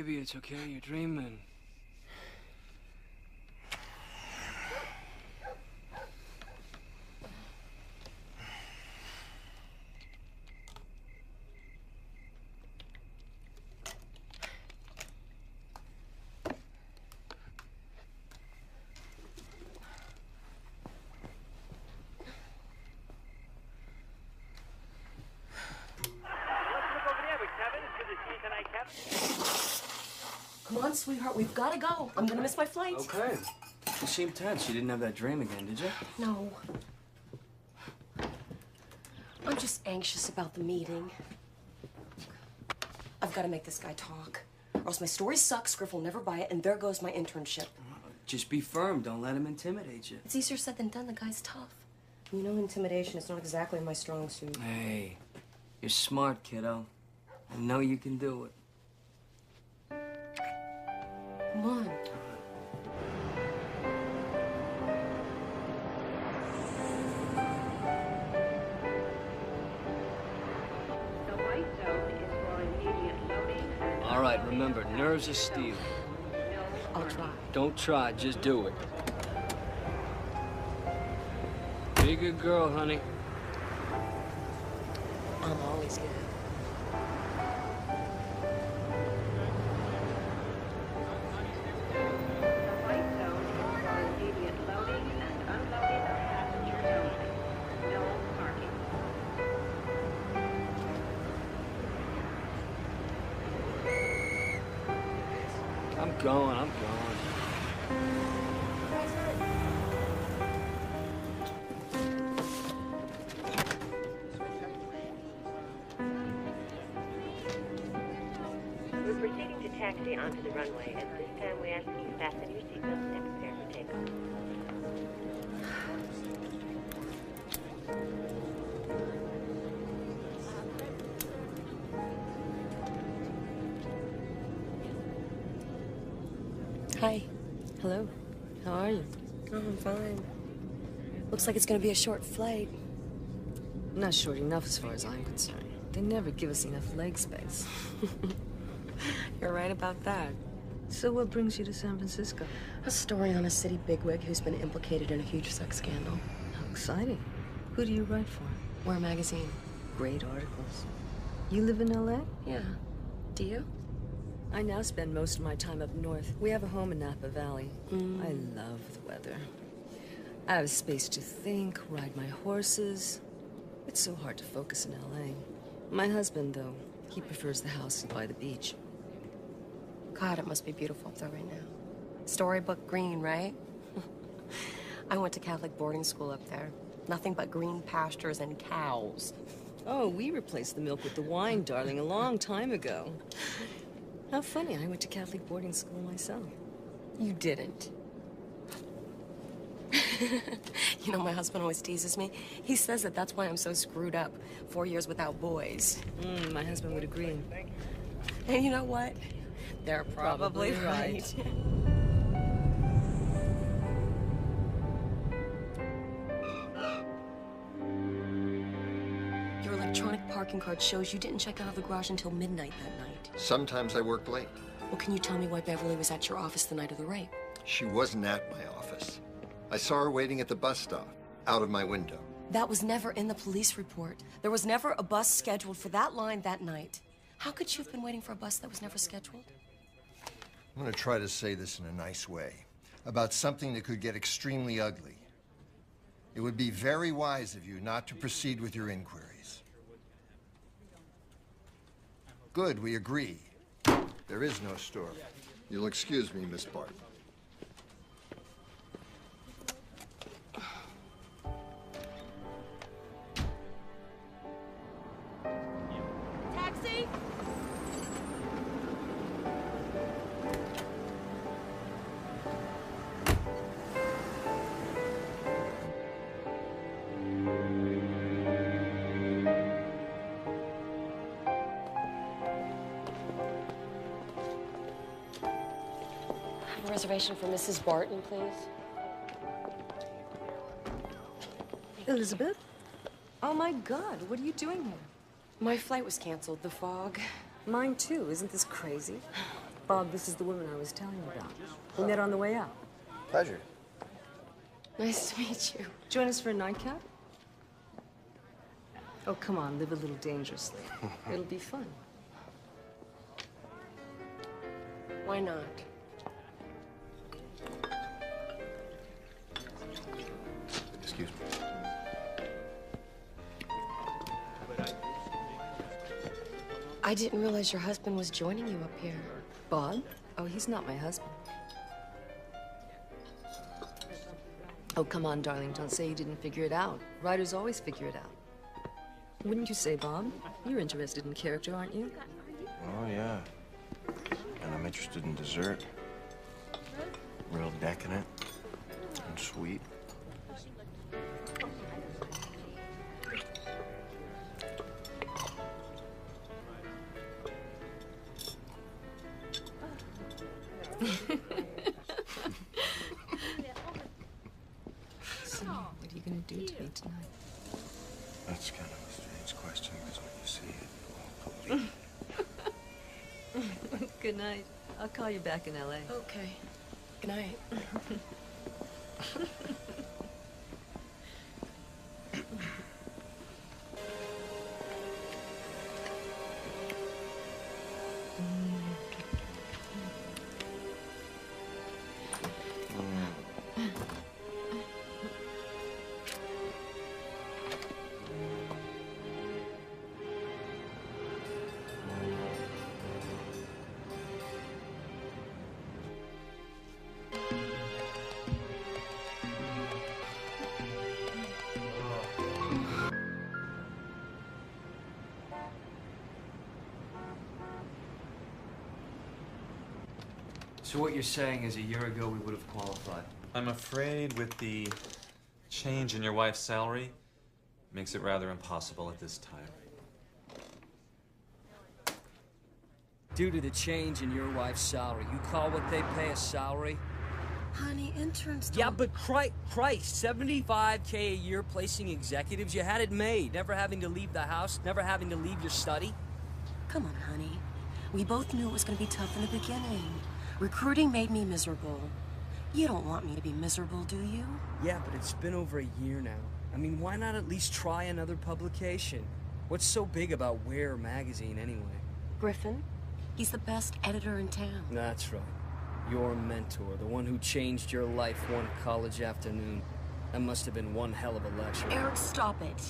Baby, it's okay. You're dreaming. Come on, sweetheart, we've got to go. I'm gonna miss my flight. Okay. You seem tense. You didn't have that dream again, did you? No. I'm just anxious about the meeting. I've got to make this guy talk, or else my story sucks, Griff will never buy it, and there goes my internship. Just be firm. Don't let him intimidate you. It's easier said than done. The guy's tough. You know, intimidation is not exactly my strong suit. Hey, you're smart, kiddo. I know you can do it. Come on. The white zone is for immediate loading. All right, remember, nerves are steel. I'll try. Don't try, just do it. Be a good girl, honey. I'm always good. The white zone is for immediate loading and unloading of passengers only. No parking. I'm going. We're proceeding to taxi onto the runway. At this time, we ask you to fasten your seatbelts and prepare for takeoff. Hi. Hello. How are you? Oh, I'm fine. Looks like it's gonna be a short flight. Not short enough as far as I'm concerned. They never give us enough leg space. You're right about that. So what brings you to San Francisco? A story on a city bigwig who's been implicated in a huge sex scandal. How exciting. Who do you write for? We're a magazine. Great articles. You live in LA? Yeah. Do you? I now spend most of my time up north. We have a home in Napa Valley. I love the weather. I have space to think, ride my horses. It's so hard to focus in LA. My husband, though, he prefers the house by the beach. God, it must be beautiful up there right now. Storybook green, right? I went to Catholic boarding school up there. Nothing but green pastures and cows. Oh, we replaced the milk with the wine, darling, a long time ago. How funny, I went to Catholic boarding school myself. You didn't. You know, my husband always teases me. He says that that's why I'm so screwed up. 4 years without boys. My husband would agree. And you know what? They're probably right. Your electronic parking card shows you didn't check out of the garage until midnight that night. Sometimes I work late. Well, can you tell me why Beverly was at your office the night of the rape? She wasn't at my office. I saw her waiting at the bus stop, out of my window. That was never in the police report. There was never a bus scheduled for that line that night. How could you have been waiting for a bus that was never scheduled? I'm gonna try to say this in a nice way, about something that could get extremely ugly. It would be very wise of you not to proceed with your inquiries. Good, we agree. There is no story. You'll excuse me, Miss Barton. Taxi! Have a reservation for Mrs. Barton, please. Elizabeth? Oh my God, what are you doing here? My flight was canceled. The fog. Mine too, isn't this crazy? Bob, this is the woman I was telling you about. We met on the way out. Pleasure. Nice to meet you. Join us for a nightcap? Oh, come on, live a little dangerously. It'll be fun. Why not? Excuse me. I didn't realize your husband was joining you up here. Bob? Oh, he's not my husband. Oh, come on, darling, don't say you didn't figure it out. Writers always figure it out. Wouldn't you say, Bob? You're interested in character, aren't you? Oh, yeah. And I'm interested in dessert. Real decadent and sweet. So, what are you gonna do to me tonight? That's kind of a strange question, because when you see it, you won't believe it. Good night. I'll call you back in L.A. Okay. Good night. So what you're saying is a year ago we would have qualified. I'm afraid with the change in your wife's salary, makes it rather impossible at this time. Due to the change in your wife's salary, you call what they pay a salary? Honey, interns don't... Yeah, but Christ, 75K a year placing executives, you had it made. Never having to leave the house, never having to leave your study. Come on, honey. We both knew it was going to be tough in the beginning. Recruiting made me miserable. You don't want me to be miserable, do you? Yeah, but it's been over a year now. I mean, why not at least try another publication? What's so big about Where magazine anyway? Griffin, he's the best editor in town. That's right. Your mentor, the one who changed your life one college afternoon. That must have been one hell of a lecture. Eric, stop it.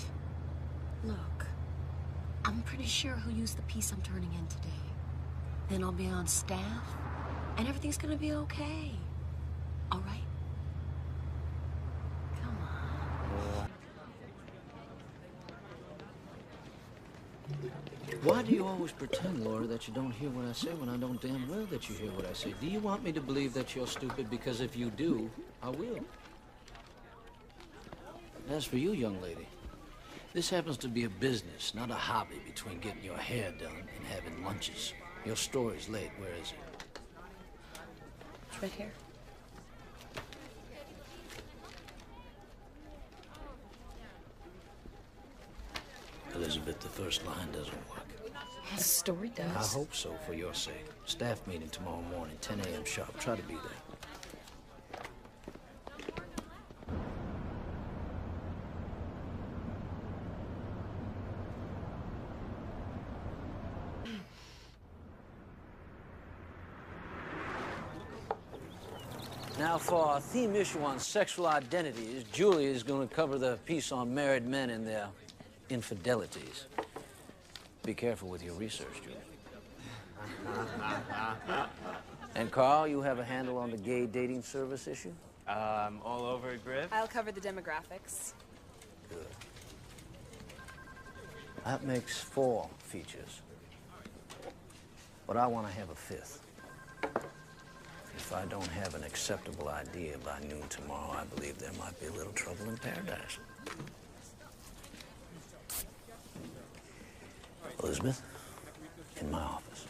Look, I'm pretty sure he'll use the piece I'm turning in today. Then I'll be on staff, and everything's gonna be okay. All right? Come on. Why do you always pretend, Laura, that you don't hear what I say when I don't damn well that you hear what I say? Do you want me to believe that you're stupid? Because if you do, I will. As for you, young lady, this happens to be a business, not a hobby between getting your hair done and having lunches. Your story's late. Where is it? It's right here. Elizabeth, the first line doesn't work. The story does. I hope so, for your sake. Staff meeting tomorrow morning, 10 a.m. sharp. Try to be there. Now, for our theme issue on sexual identities, Julie is going to cover the piece on married men and their infidelities. Be careful with your research, Julie. And Carl, you have a handle on the gay dating service issue? All over it, Griff. I'll cover the demographics. Good. That makes 4 features. But I want to have a 5th. If I don't have an acceptable idea by noon tomorrow, I believe there might be a little trouble in paradise. Elizabeth, in my office.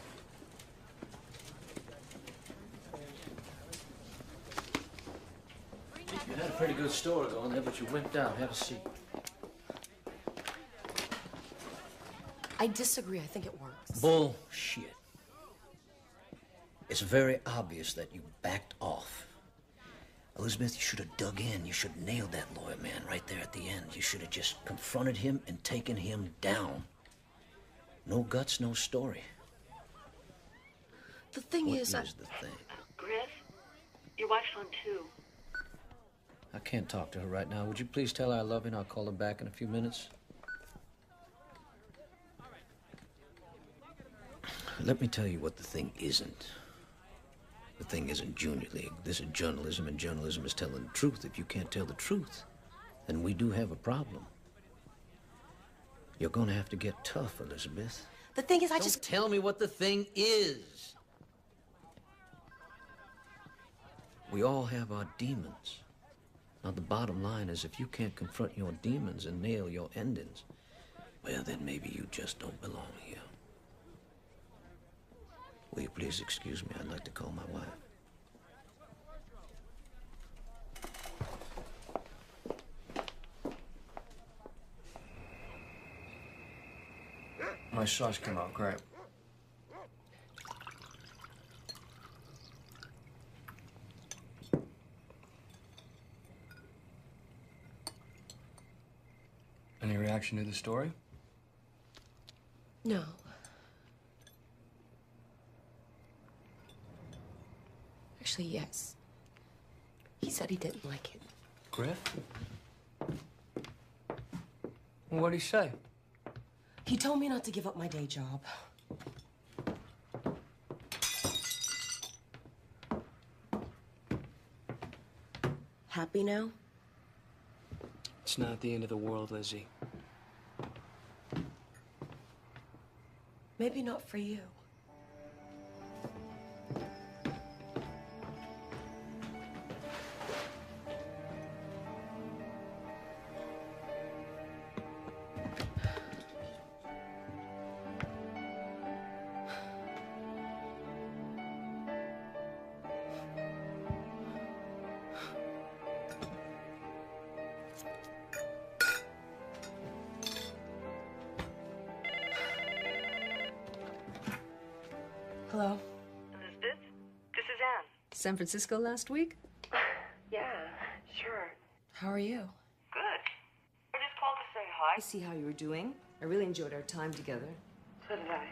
You had a pretty good story going there, but you wimped out. Have a seat. I disagree. I think it works. Bullshit. It's very obvious that you backed off. Elizabeth, you should have dug in. You should have nailed that lawyer man right there at the end. You should have just confronted him and taken him down. No guts, no story. The thing What is, the thing? Griff, your wife's on too. I can't talk to her right now. Would you please tell her I love her and I'll call her back in a few minutes? Let me tell you what the thing isn't. The thing isn't Junior League. This is journalism, and journalism is telling the truth. If you can't tell the truth, then we do have a problem. You're gonna have to get tough, Elizabeth. the thing is, Don't tell me what the thing is. We all have our demons. Now, the bottom line is if you can't confront your demons and nail your endings, well, then maybe you just don't belong here. Will you please excuse me? I'd like to call my wife. My sauce came out great. Any reaction to the story? no. Actually, yes. He said he didn't like it. Griff? What'd he say? He told me not to give up my day job. Happy now? It's not the end of the world, Lizzie. Maybe not for you. Hello? Elizabeth, this is Anne. San Francisco last week? Yeah, sure. How are you? Good. I just called to say hi. I see how you were doing. I really enjoyed our time together. So did I.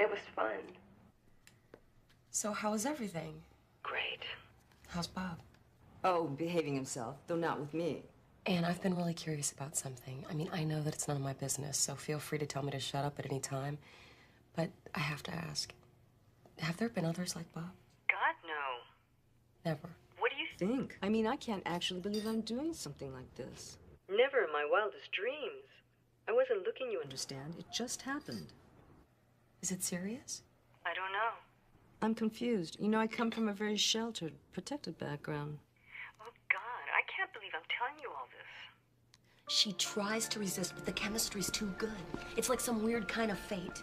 It was fun. So how is everything? Great. How's Bob? Oh, behaving himself, though not with me. Anne, I've been really curious about something. I mean, I know that it's none of my business, so feel free to tell me to shut up at any time. But I have to ask. Have there been others like Bob? God, no. Never. What do you Think? I mean, I can't actually believe I'm doing something like this. Never in my wildest dreams. I wasn't looking, you Understand? It just happened. Is it serious? I don't know. I'm confused. You know, I come from a very sheltered, protected background. Oh, God, I can't believe I'm telling you all this. She tries to resist, but the chemistry's too good. It's like some weird kind of fate.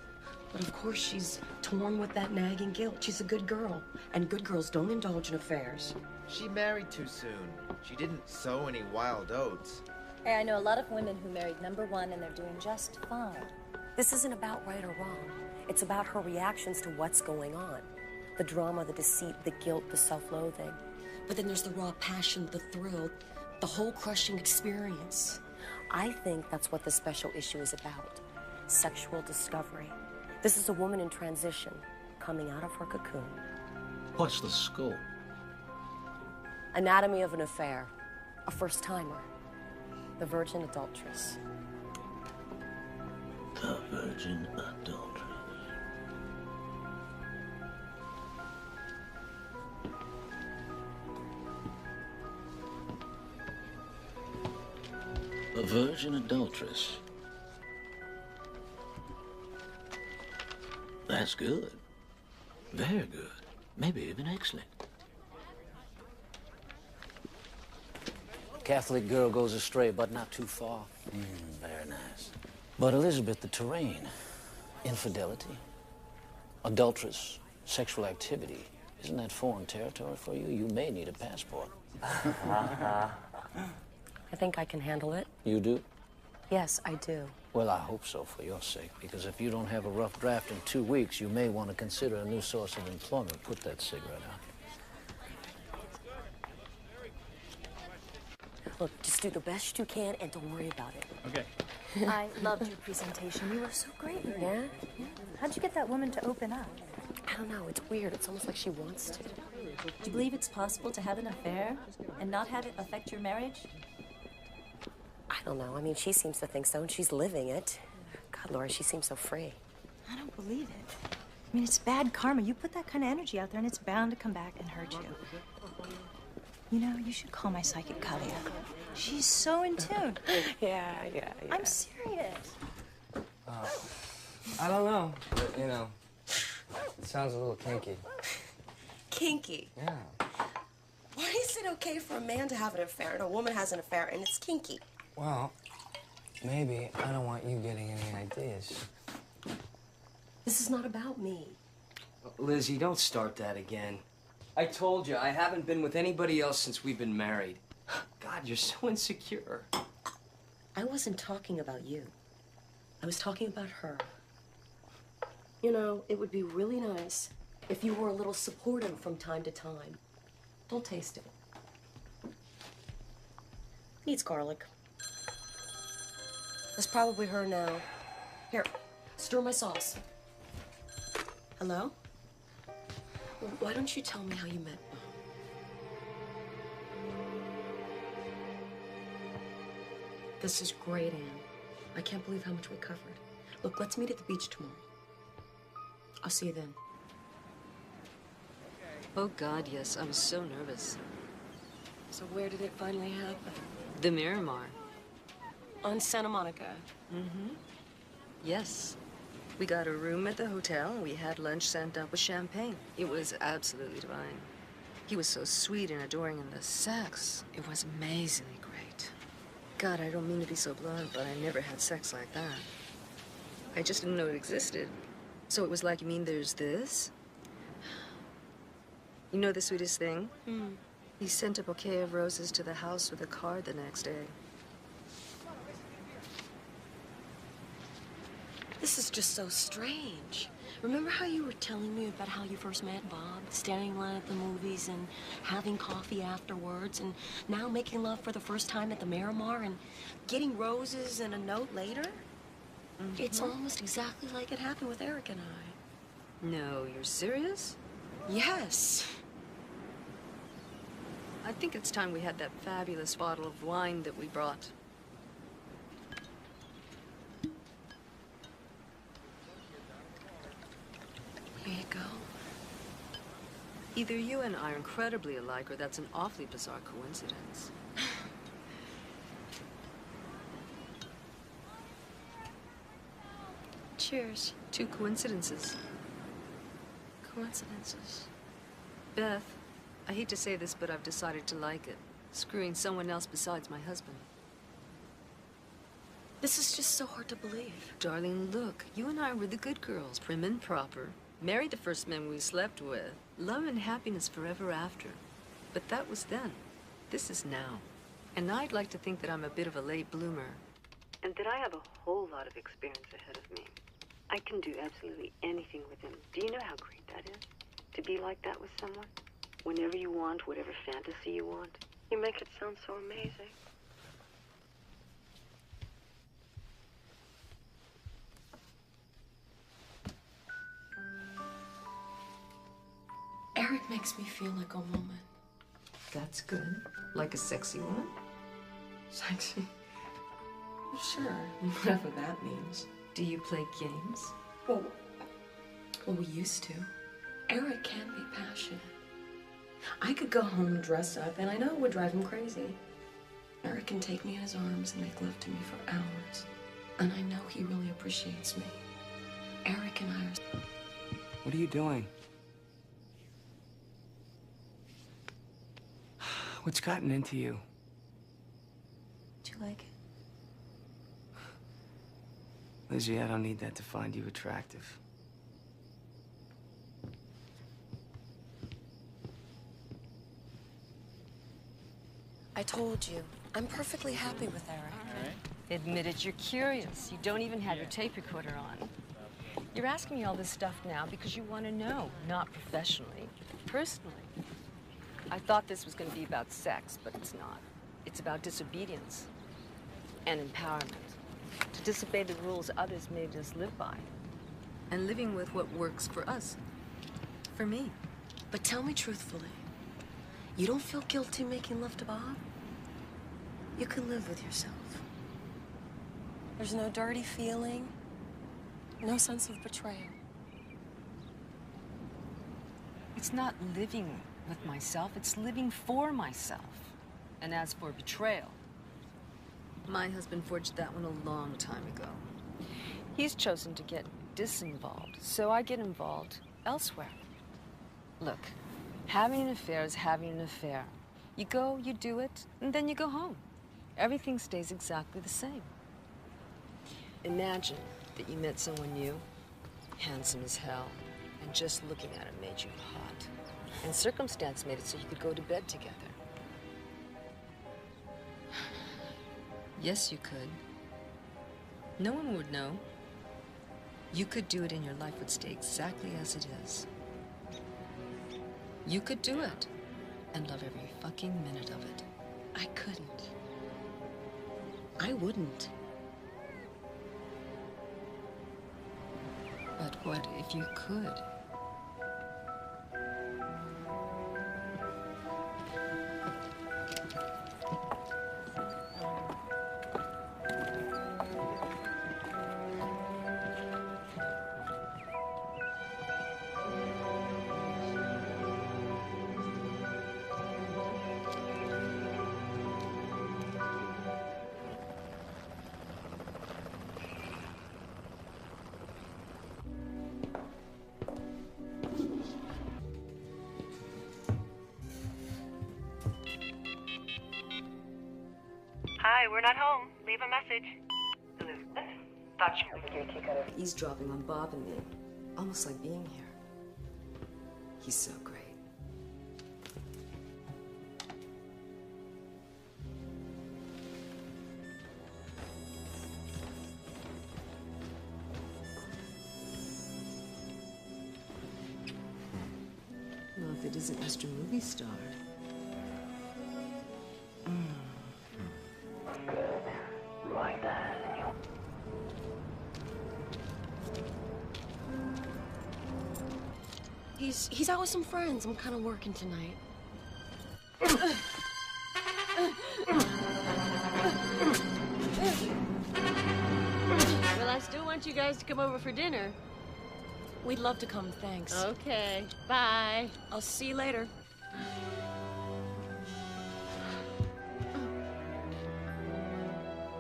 But of course, she's torn with that nagging guilt. She's a good girl, and good girls don't indulge in affairs. She married too soon. She didn't sow any wild oats. Hey, I know a lot of women who married number one and they're doing just fine. This isn't about right or wrong. It's about her reactions to what's going on. The drama, the deceit, the guilt, the self-loathing. But then there's the raw passion, the thrill, the whole crushing experience. I think that's what the special issue is about. Sexual discovery. This is a woman in transition, coming out of her cocoon. What's the scope? Anatomy of an affair. A first-timer. The virgin adulteress. The virgin adulteress. A virgin adulteress. That's good. Very good. Maybe even excellent. Catholic girl goes astray, but not too far. Very nice. But Elizabeth, the terrain, infidelity, adulterous, sexual activity, isn't that foreign territory for you? You may need a passport. I think I can handle it. You do? Yes, I do. Well, I hope so for your sake, because if you don't have a rough draft in 2 weeks, you may want to consider a new source of employment. Put that cigarette out. Look, just do the best you can and don't worry about it. Okay. I loved your presentation. You were so great. Yeah? How'd you get that woman to open up? I don't know. It's weird. It's almost like she wants to. Do you believe it's possible to have an affair and not have it affect your marriage? I don't know. I mean, she seems to think so, and she's living it. God, Laura, she seems so free. I don't believe it. I mean, it's bad karma. You put that kind of energy out there, and it's bound to come back and hurt you. You know, you should call my psychic Kalia. She's so in tune. Yeah. I'm serious. I don't know, but, you know, it sounds a little kinky. Kinky? Yeah. Why is it okay for a man to have an affair and a woman has an affair and it's kinky? Well, maybe I don't want you getting any ideas. This is not about me. Lizzie, don't start that again. I told you, I haven't been with anybody else since we've been married. God, you're so insecure. I wasn't talking about you. I was talking about her. You know, it would be really nice if you were a little supportive from time to time. Don't taste it. Needs garlic. That's probably her now. Here, stir my sauce. Hello? Why don't you tell me how you met Bob? This is great, Anne. I can't believe how much we covered. Look, let's meet at the beach tomorrow. I'll see you then. Oh, God, yes. I was so nervous. So where did it finally happen? The Miramar. On Santa Monica. Mm-hmm. Yes. We got a room at the hotel, and we had lunch sent up with champagne. It was absolutely divine. He was so sweet and adoring, and the sex, it was amazingly great. God, I don't mean to be so blunt, but I never had sex like that. I just didn't know it existed. So it was like, you mean there's this? You know the sweetest thing? He sent a bouquet of roses to the house with a card the next day. This is just so strange. Remember how you were telling me about how you first met Bob, standing in line at the movies and having coffee afterwards, and now making love for the first time at the Miramar and getting roses and a note later? It's almost exactly like it happened with Eric and I. No, you're serious? Yes. I think it's time we had that fabulous bottle of wine that we brought. Here you go. Either you and I are incredibly alike, or that's an awfully bizarre coincidence. Cheers. 2 coincidences. Coincidences. Beth, I hate to say this, but I've decided to like it. Screwing someone else besides my husband. This is just so hard to believe. Darling, look, you and I were the good girls, prim and proper. Married the first men we slept with. Love and happiness forever after. But that was then. This is now. And I'd like to think that I'm a bit of a late bloomer. And that I have a whole lot of experience ahead of me. I can do absolutely anything with him. Do you know how great that is? To be like that with someone? Whenever you want, whatever fantasy you want. You make it sound so amazing. Eric makes me feel like a woman. That's good. Like a sexy one? Sexy? Sure, whatever that means. Do you play games? Well, we used to. Eric can be passionate. I could go home and dress up, and I know it would drive him crazy. Eric can take me in his arms and make love to me for hours. And I know he really appreciates me. Eric and I are... What are you doing? What's gotten into you? Do you like it? Lizzie, I don't need that to find you attractive. I told you, I'm perfectly happy with Eric. All right. Admit it, you're curious. You don't even have your tape recorder on. You're asking me all this stuff now because you want to know, not professionally, personally. I thought this was going to be about sex, but it's not. It's about disobedience and empowerment. To disobey the rules others made us live by. And living with what works for us. For me. But tell me truthfully, you don't feel guilty making love to Bob? You can live with yourself. There's no dirty feeling, no sense of betrayal. It's not living with myself, it's living for myself. And as for betrayal, my husband forged that one a long time ago. He's chosen to get disinvolved, so I get involved elsewhere. Look, having an affair is having an affair. You go, you do it, and then you go home. Everything stays exactly the same. Imagine that you met someone new, handsome as hell, and just looking at him made you hot. And circumstance made it so you could go to bed together. Yes, you could. No one would know. You could do it and your life would stay exactly as it is. You could do it and love every fucking minute of it. I couldn't. I wouldn't. But what if you could? Hi, we're not home. Leave a message. Elizabeth, thought you would get a kick out of eavesdropping on Bob and me. Almost like being here. He's so great. Well, if it isn't Mr. Movie Star. Like that. He's out with some friends. I'm kind of working tonight. Well, I still want you guys to come over for dinner. We'd love to come, thanks. Okay, bye. I'll see you later.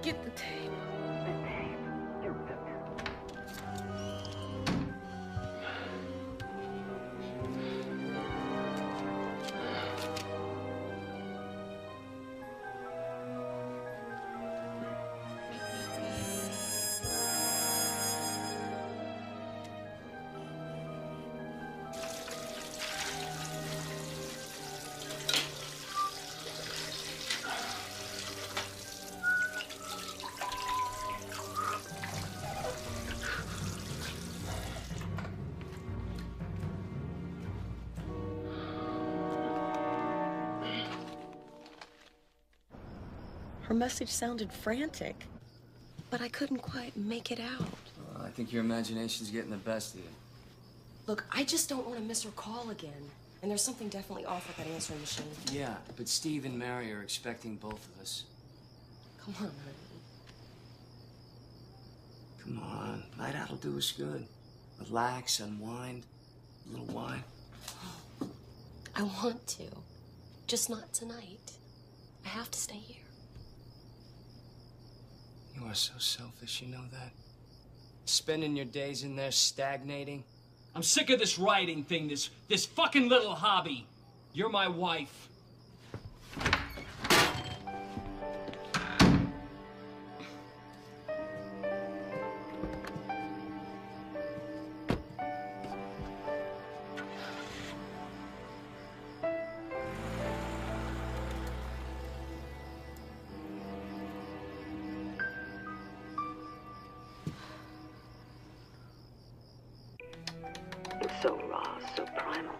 Get the tape. Her message sounded frantic, but I couldn't quite make it out. I think your imagination's getting the best of you. Look, I just don't want to miss her call again. And there's something definitely off with that answering machine. Yeah, but Steve and Mary are expecting both of us. Come on, honey. Come on, night out'll do us good. Relax, unwind, a little wine. I want to, just not tonight. I have to stay here. You are so selfish, you know that? Spending your days in there stagnating. I'm sick of this writing thing, this fucking little hobby. You're my wife. primal.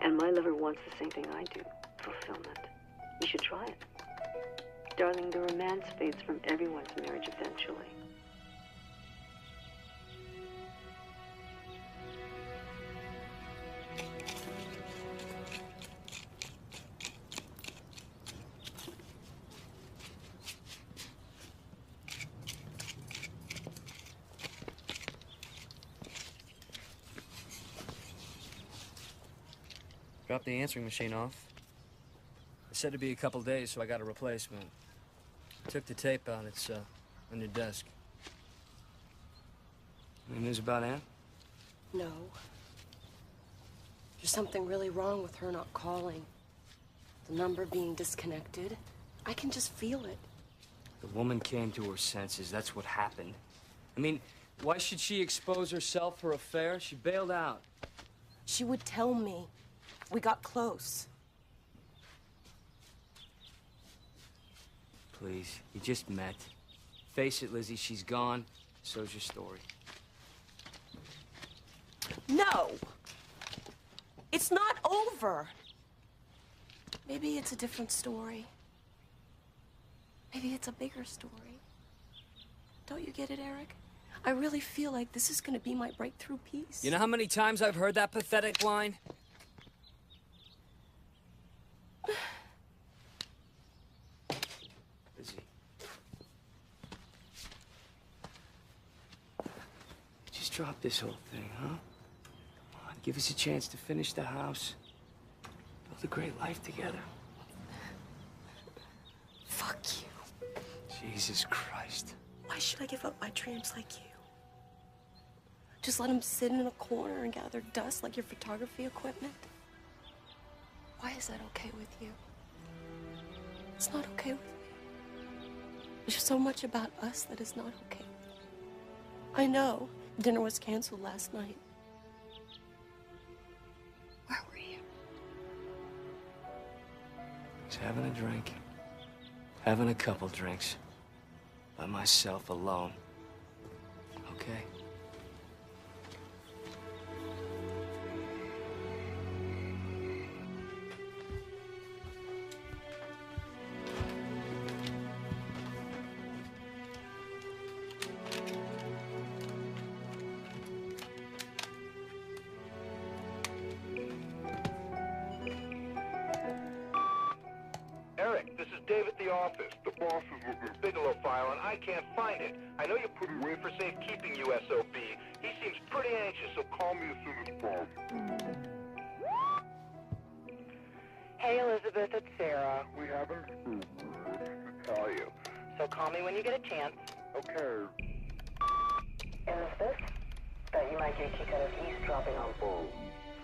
And my lover wants the same thing I do, fulfillment. You should try it. Darling, the romance fades from everyone's marriage eventually. Dropped the answering machine off. It said to be a couple days, so I got a replacement. Took the tape out. It's on your desk. Any news about Ann? No. There's something really wrong with her not calling. The number being disconnected. I can just feel it. The woman came to her senses. That's what happened. I mean, why should she expose herself for affair? She bailed out. She would tell me. We got close. Please, you just met. Face it, Lizzie, she's gone. So's your story. No! It's not over. Maybe it's a different story. Maybe it's a bigger story. Don't you get it, Eric? I really feel like this is gonna be my breakthrough piece. You know how many times I've heard that pathetic line? Lizzie. Just drop this whole thing, huh? Come on, give us a chance to finish the house. Build a great life together. Fuck you. Jesus Christ. Why should I give up my dreams like you? Just let them sit in a corner and gather dust like your photography equipment? Why is that okay with you? It's not okay with me. There's so much about us that is not okay. I know dinner was canceled last night. Where were you? I was having a drink. Having a couple drinks. By myself, alone. Okay? Eric, this is Dave at the office. The boss is looking at the Bigelow file, and I can't find it. I know you put it away for safekeeping, USOB. He seems pretty anxious, so call me as soon as possible. Hey, Elizabeth, it's Sarah. We haven't spoken to tell you. So call me when you get a chance. Okay. Elizabeth? Thought you might get a kick out of eavesdropping on Bull.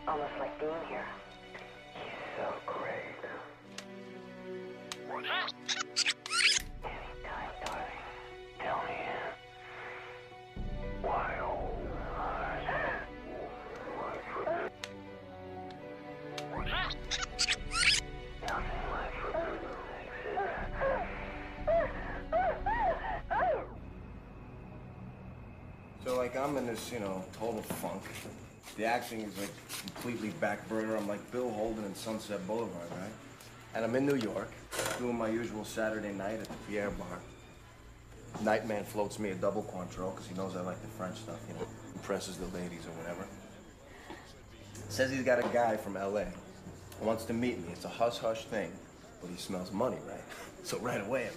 Almost like being here. He's so great. Anytime, darling. Tell me. Why, oh, So, like, I'm in this, total funk. The acting is, like, completely back burner. I'm like Bill Holden in Sunset Boulevard, right? And I'm in New York, doing my usual Saturday night at the Pierre Bar. Nightman floats me a double Cointreau, because he knows I like the French stuff, impresses the ladies or whatever. Says he's got a guy from L.A. who wants to meet me. It's a hush-hush thing, but he smells money, right? So right away,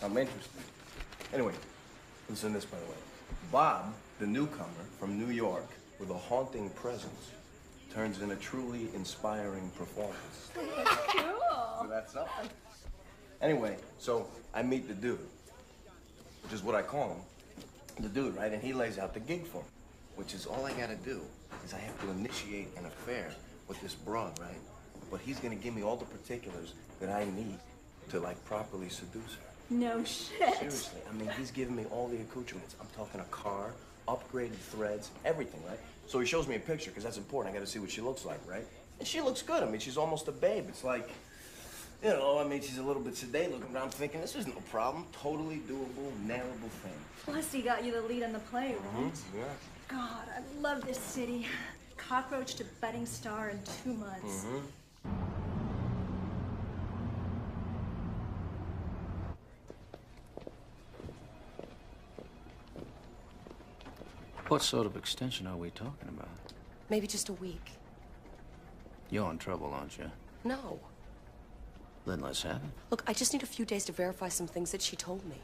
I'm interested. Anyway, listen to this, by the way. Bob, the newcomer from New York, with a haunting presence, turns in a truly inspiring performance. Cool. So that's something. Anyway, so I meet the dude, which is what I call him. The dude, right? And he lays out the gig for me, which is all I gotta do is I have to initiate an affair with this broad, right? But he's gonna give me all the particulars that I need to, like, properly seduce her. No shit. Seriously, he's giving me all the accoutrements. I'm talking a car, upgraded threads, everything, right? So he shows me a picture, because that's important. I gotta see what she looks like, right? And she looks good. She's almost a babe. It's like, she's a little bit sedate looking, but I'm thinking, this is no problem. Totally doable, nailable thing. Plus, he got you the lead on the play, right? Yeah. God, I love this city. God, cockroach to budding star in 2 months. Mm-hmm. What sort of extension are we talking about? Maybe just a week. You're in trouble, aren't you? No. Then let's have it. Look, I just need a few days to verify some things that she told me.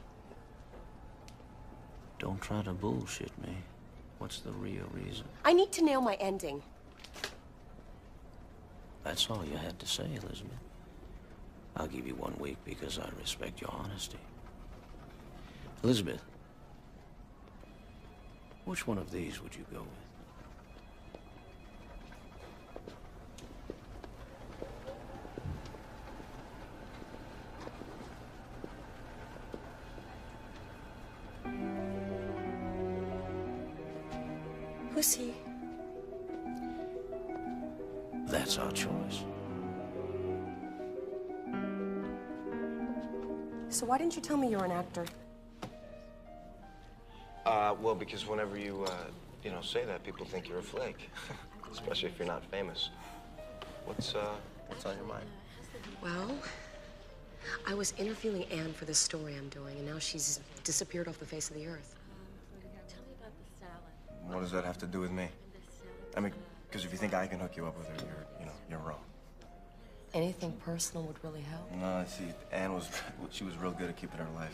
Don't try to bullshit me. What's the real reason? I need to nail my ending. That's all you had to say, Elizabeth. I'll give you 1 week because I respect your honesty. Elizabeth, which one of these would you go with? Who's he? That's our choice. So why didn't you tell me you're an actor? Well, because whenever you say that, people think you're a flake. Especially if you're not famous. What's on your mind? Well, I was interviewing Anne for this story I'm doing, and now she's disappeared off the face of the earth. What does that have to do with me? I mean, because if you think I can hook you up with her, you're wrong. Anything personal would really help. No, see, Anne was real good at keeping her life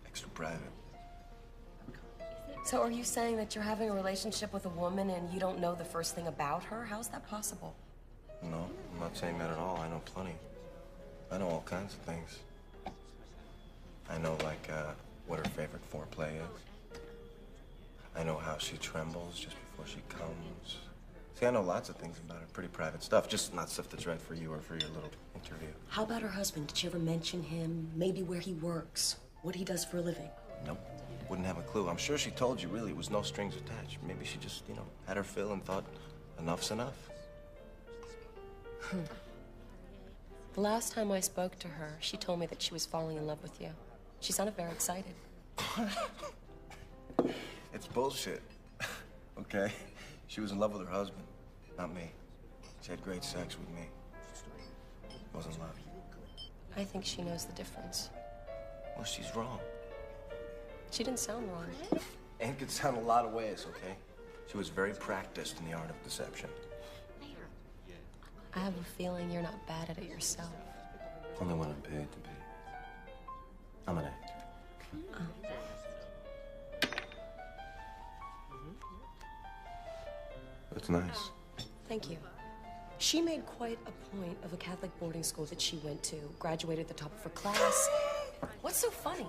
extra private. So are you saying that you're having a relationship with a woman and you don't know the first thing about her? How's that possible? No, I'm not saying that at all. I know plenty. I know all kinds of things. I know, like, what her favorite foreplay is. I know how she trembles just before she comes. See, I know lots of things about her, pretty private stuff, just not stuff that's right for you or for your little interview. How about her husband? Did you ever mention him? Maybe where he works? What he does for a living? Nope. Wouldn't have a clue. I'm sure she told you, really. It was no strings attached. Maybe she just, had her fill and thought enough's enough. The last time I spoke to her, she told me that she was falling in love with you. She sounded very excited. It's bullshit. Okay? She was in love with her husband, not me. She had great sex with me. It wasn't love. I think she knows the difference. Well, she's wrong. She didn't sound wrong. Anne could sound a lot of ways, okay? She was very practiced in the art of deception. I have a feeling you're not bad at it yourself. Only when I'm paid to be. I'm an actor. That's nice. Thank you. She made quite a point of a Catholic boarding school that she went to, graduated at the top of her class. What's so funny?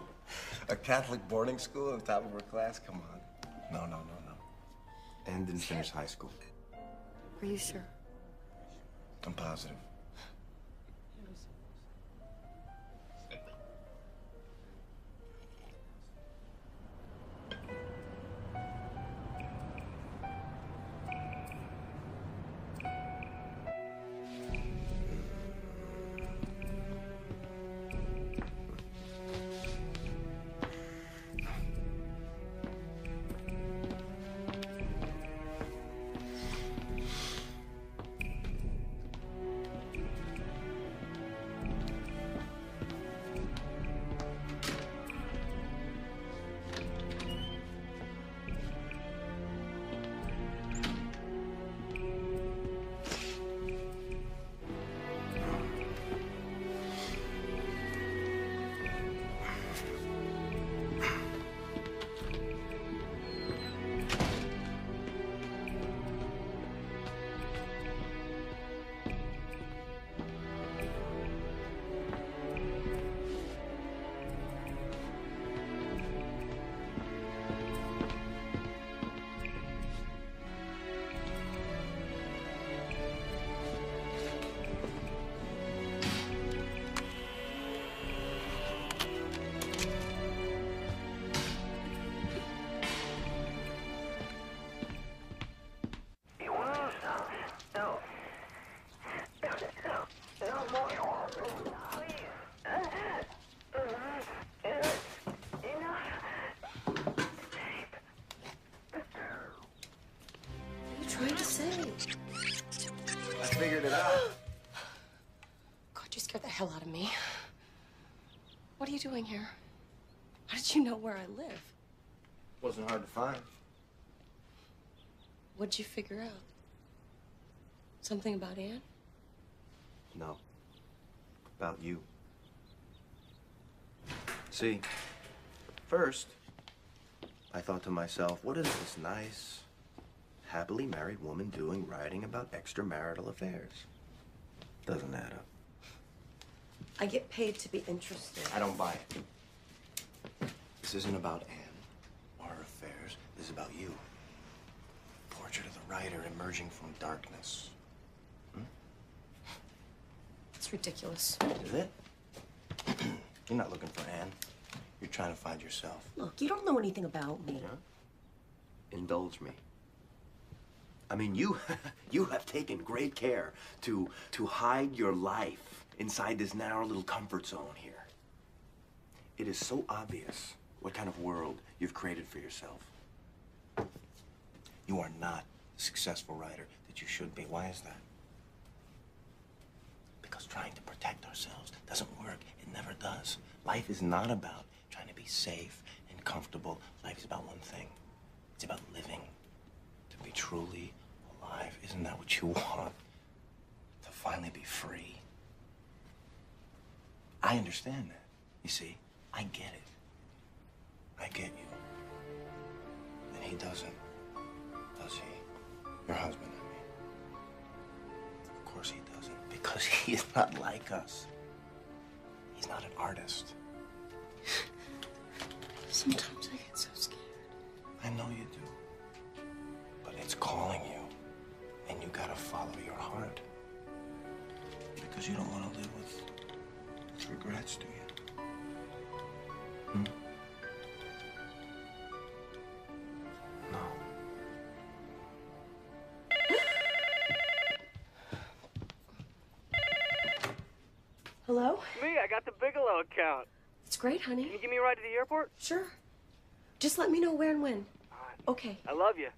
A Catholic boarding school on top of her class? Come on. No. Anne didn't finish high school. Are you sure? I'm positive. What are you trying to say? figured it out. God, you scared the hell out of me. What are you doing here? How did you know where I live? Wasn't hard to find. What'd you figure out? Something about Anne? No. About you. See, first, I thought to myself, what is this nice, happily married woman doing writing about extramarital affairs? Doesn't add up. I get paid to be interested. I don't buy it. This isn't about Anne or her affairs. This is about you. Portrait of the writer emerging from darkness. It's ridiculous. Is it? You're not looking for Anne. You're trying to find yourself. Look, you don't know anything about me. Yeah? Indulge me. I mean, you have taken great care to hide your life inside this narrow little comfort zone here. It is so obvious what kind of world you've created for yourself. You are not the successful writer that you should be. Why is that? Because trying to protect ourselves doesn't work. It never does. Life is not about trying to be safe and comfortable. Life is about one thing. It's about living. To be truly alive. Isn't that what you want? To finally be free. I understand that. You see, I get it. I get you. And he doesn't. Does he? Your husband, I mean. Of course he doesn't. Because he is not like us. He's not an artist. Sometimes I get so scared. I know you do. But it's calling you. And you gotta follow your heart. Because you don't want to live with regrets, do you? Hmm? No. Hello? Me, I got the Bigelow account. It's great, honey. Can you give me a ride to the airport? Sure. Just let me know where and when. Okay. I love you.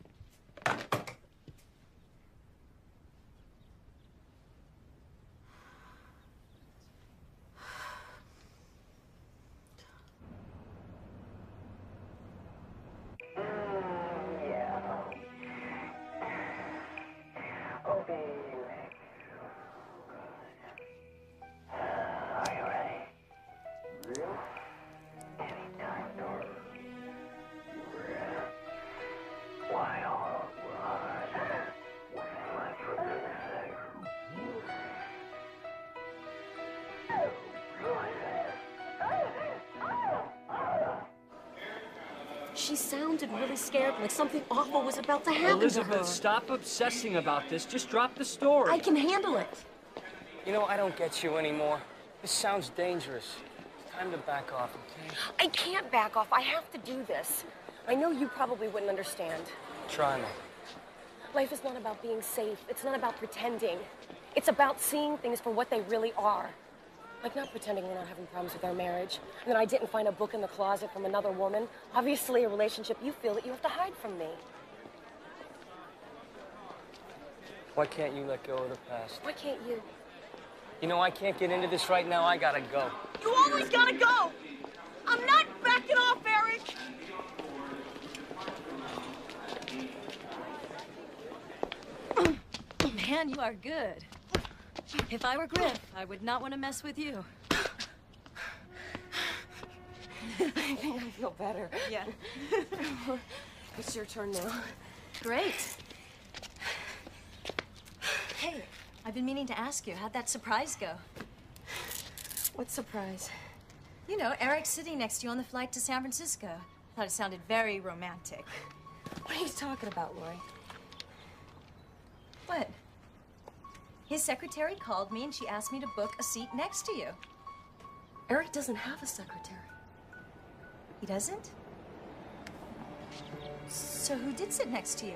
She sounded really scared, like something awful was about to happen to Elizabeth, her. stop obsessing about this. Just drop the story. I can handle it. You know, I don't get you anymore. This sounds dangerous. It's time to back off, okay? I can't back off. I have to do this. I know you probably wouldn't understand. Try me. Life is not about being safe. It's not about pretending. It's about seeing things for what they really are. Like not pretending we're not having problems with our marriage, and that I didn't find a book in the closet from another woman. Obviously, a relationship you feel that you have to hide from me. Why can't you let go of the past? Why can't you? You know, I can't get into this right now. I gotta go. You always gotta go! I'm not backing off, Eric! Man, you are good. If I were Griff, I would not want to mess with you. I think I feel better. Yeah. It's your turn now. Great. Hey, I've been meaning to ask you, how'd that surprise go? What surprise? You know, Eric sitting next to you on the flight to San Francisco. Thought it sounded very romantic. What are you talking about, Lori? What? His secretary called me and she asked me to book a seat next to you. Eric doesn't have a secretary. He doesn't? So who did sit next to you?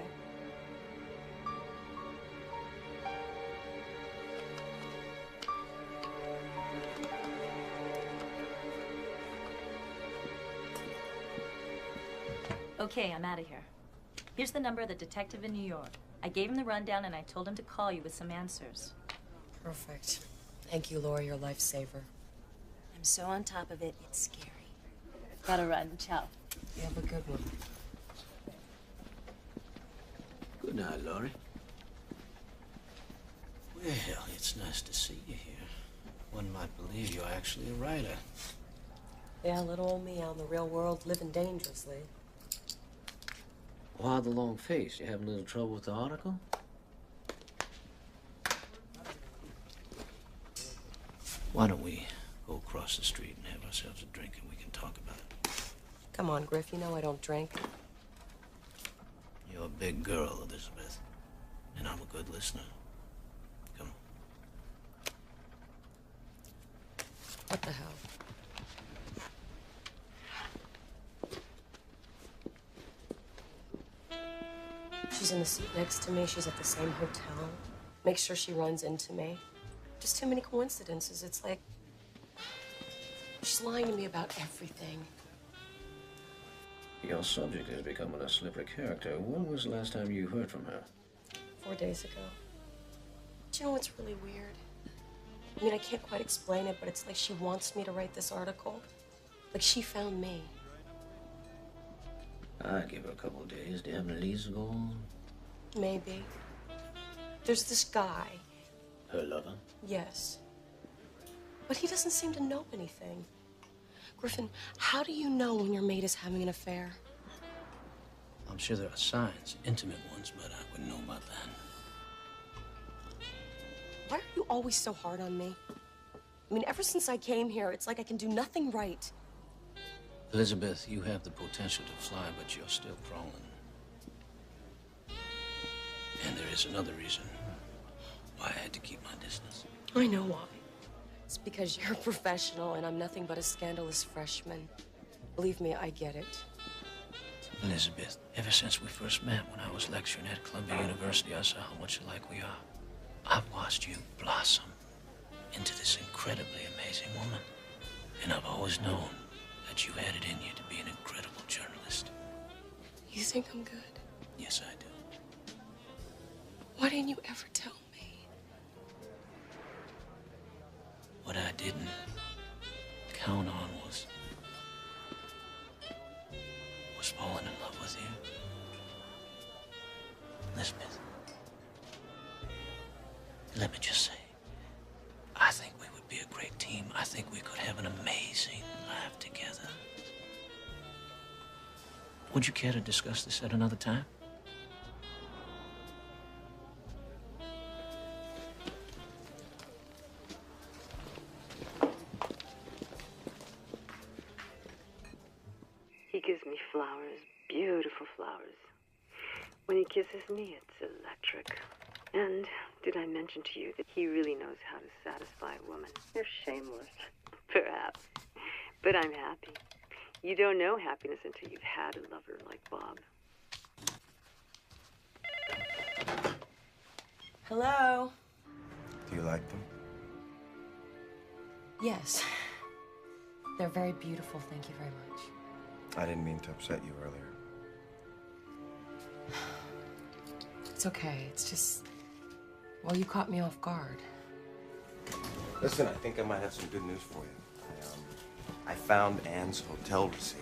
Okay, I'm out of here. Here's the number of the detective in New York. I gave him the rundown and I told him to call you with some answers. Perfect. Thank you, Laura. You're a lifesaver. I'm so on top of it, it's scary. Gotta run. Ciao. You have a good one. Good night, Laurie. Well, it's nice to see you here. One might believe you're actually a writer. Yeah, little old me out in the real world, living dangerously. Why the long face? You having a little trouble with the article? Why don't we go across the street and have ourselves a drink and we can talk about it? Come on, Griff. You know I don't drink. You're a big girl, Elizabeth. And I'm a good listener. Come on. What the hell? She's in the seat next to me. She's at the same hotel. Make sure she runs into me. Just too many coincidences. It's like she's lying to me about everything. Your subject is becoming a slippery character. When was the last time you heard from her? 4 days ago. Do you know what's really weird? I mean, I can't quite explain it, but it's like she wants me to write this article. Like she found me. I'd give her a couple of days. Do you have any leads to go on? Maybe. There's this guy. Her lover? Yes. But he doesn't seem to know anything. Griffin, how do you know when your mate is having an affair? I'm sure there are signs, intimate ones, but I wouldn't know about that. Why are you always so hard on me? I mean, ever since I came here, it's like I can do nothing right. Elizabeth, you have the potential to fly, but you're still crawling. And there is another reason why I had to keep my distance. I know why. It's because you're a professional and I'm nothing but a scandalous freshman. Believe me, I get it. Elizabeth, ever since we first met when I was lecturing at Columbia University, I saw how much alike we are. I've watched you blossom into this incredibly amazing woman. And I've always known that you had it in you to be an incredible journalist. You think I'm good? Yes, I do. Why didn't you ever tell me? What I didn't count on was falling in love with you. Elizabeth, let me just say, I think we would be a great team. I think we could have an amazing life together. Would you care to discuss this at another time? He gives me flowers, beautiful flowers. When he kisses me, it's electric. And did I mention to you that he really knows how to satisfy a woman? You're shameless. Perhaps. But I'm happy. You don't know happiness until you've had a lover like Bob. Hello? Do you like them? Yes. They're very beautiful, thank you very much. I didn't mean to upset you earlier. It's okay, it's just... well, you caught me off guard. Listen, I think I might have some good news for you. I found Anne's hotel receipt.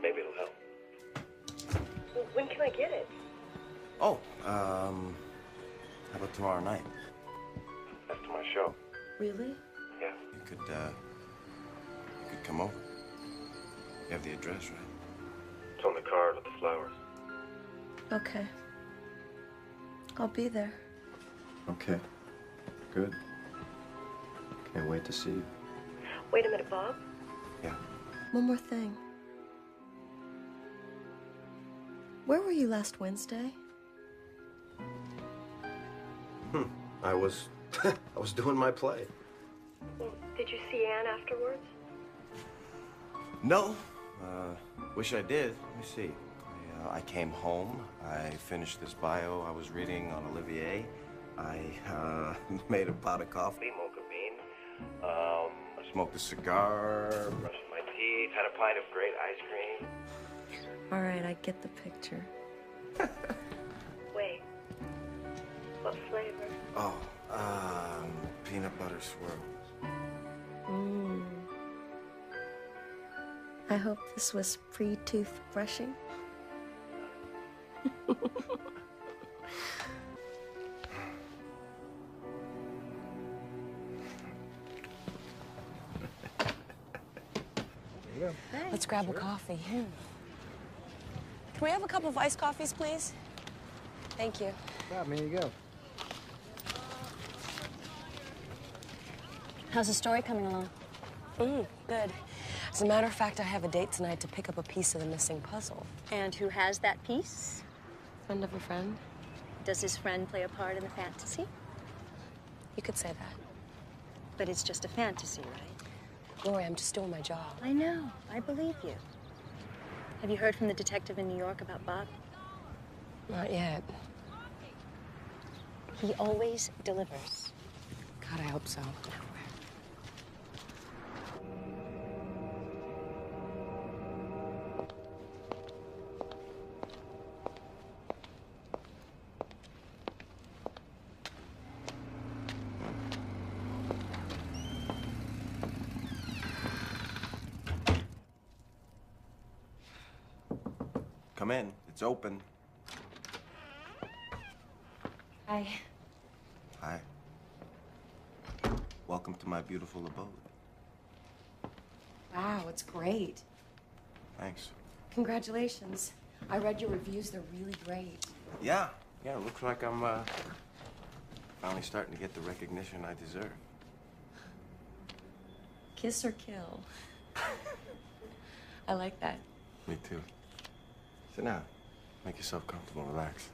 Maybe it'll help. Well, when can I get it? Oh, how about tomorrow night? After my show. Really? Yeah. You could come over. You have the address, right? It's on the card with the flowers. Okay. I'll be there. Okay. Good. Can't wait to see you. Wait a minute, Bob. Yeah. One more thing. Where were you last Wednesday? I was doing my play. Did you see Anne afterwards? No. Wish I did. Let me see. I came home. I finished this bio I was reading on Olivier. I made a pot of coffee, mocha bean. I smoked a cigar, brushed my teeth, had a pint of great ice cream. All right, I get the picture. What flavor? Oh, peanut butter swirl. Mm. I hope this was pre-tooth brushing. Let's grab a coffee. Can we have a couple of iced coffees, please? Thank you. Here you go. How's the story coming along? Good. As a matter of fact, I have a date tonight to pick up a piece of the missing puzzle. And who has that piece? Friend of a friend? Does his friend play a part in the fantasy? You could say that. But it's just a fantasy, right? Lori, I'm just doing my job. I know. I believe you. Have you heard from the detective in New York about Bob? Not yet. He always delivers. God, I hope so. Come in. It's open. Hi. Hi. Welcome to my beautiful abode. Wow, it's great. Thanks. Congratulations. I read your reviews. They're really great. Yeah. Yeah, it looks like I'm, finally starting to get the recognition I deserve. Kiss or kill. I like that. Me too. Sit down. Make yourself comfortable. Relax.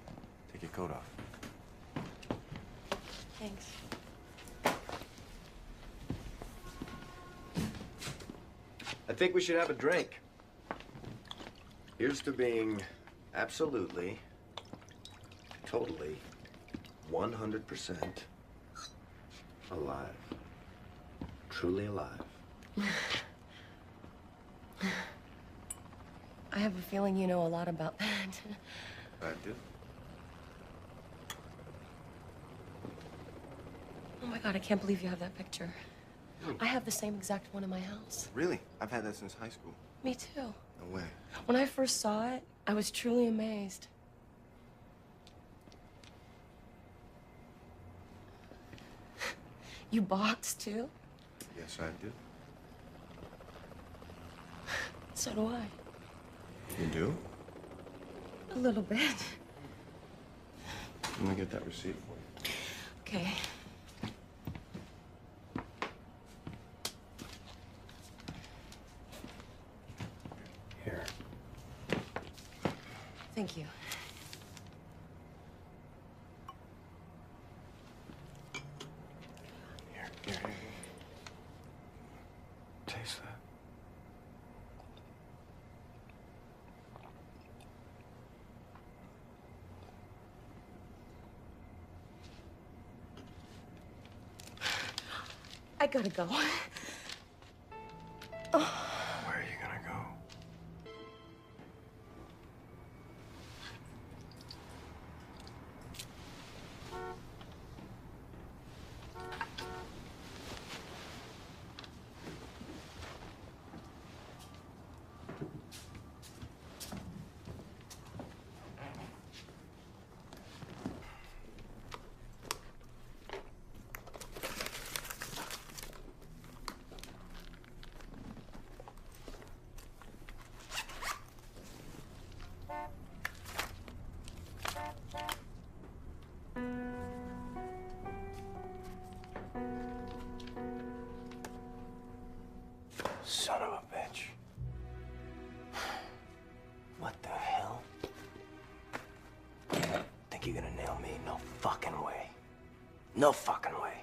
Take your coat off. Thanks. I think we should have a drink. Here's to being absolutely, totally, 100% alive. Truly alive. I have a feeling you know a lot about that. I do. Oh my God, I can't believe you have that picture. I have the same exact one in my house. Really? I've had that since high school. Me too. No way. When I first saw it, I was truly amazed. You box too? Yes, I do. So do I. You do? A little bit. Let me get that receipt for you. Okay. Here. Thank you. Here. Taste that. I gotta go. Where are you gonna go? Son of a bitch. What the hell? Think you're gonna nail me? No fucking way. No fucking way.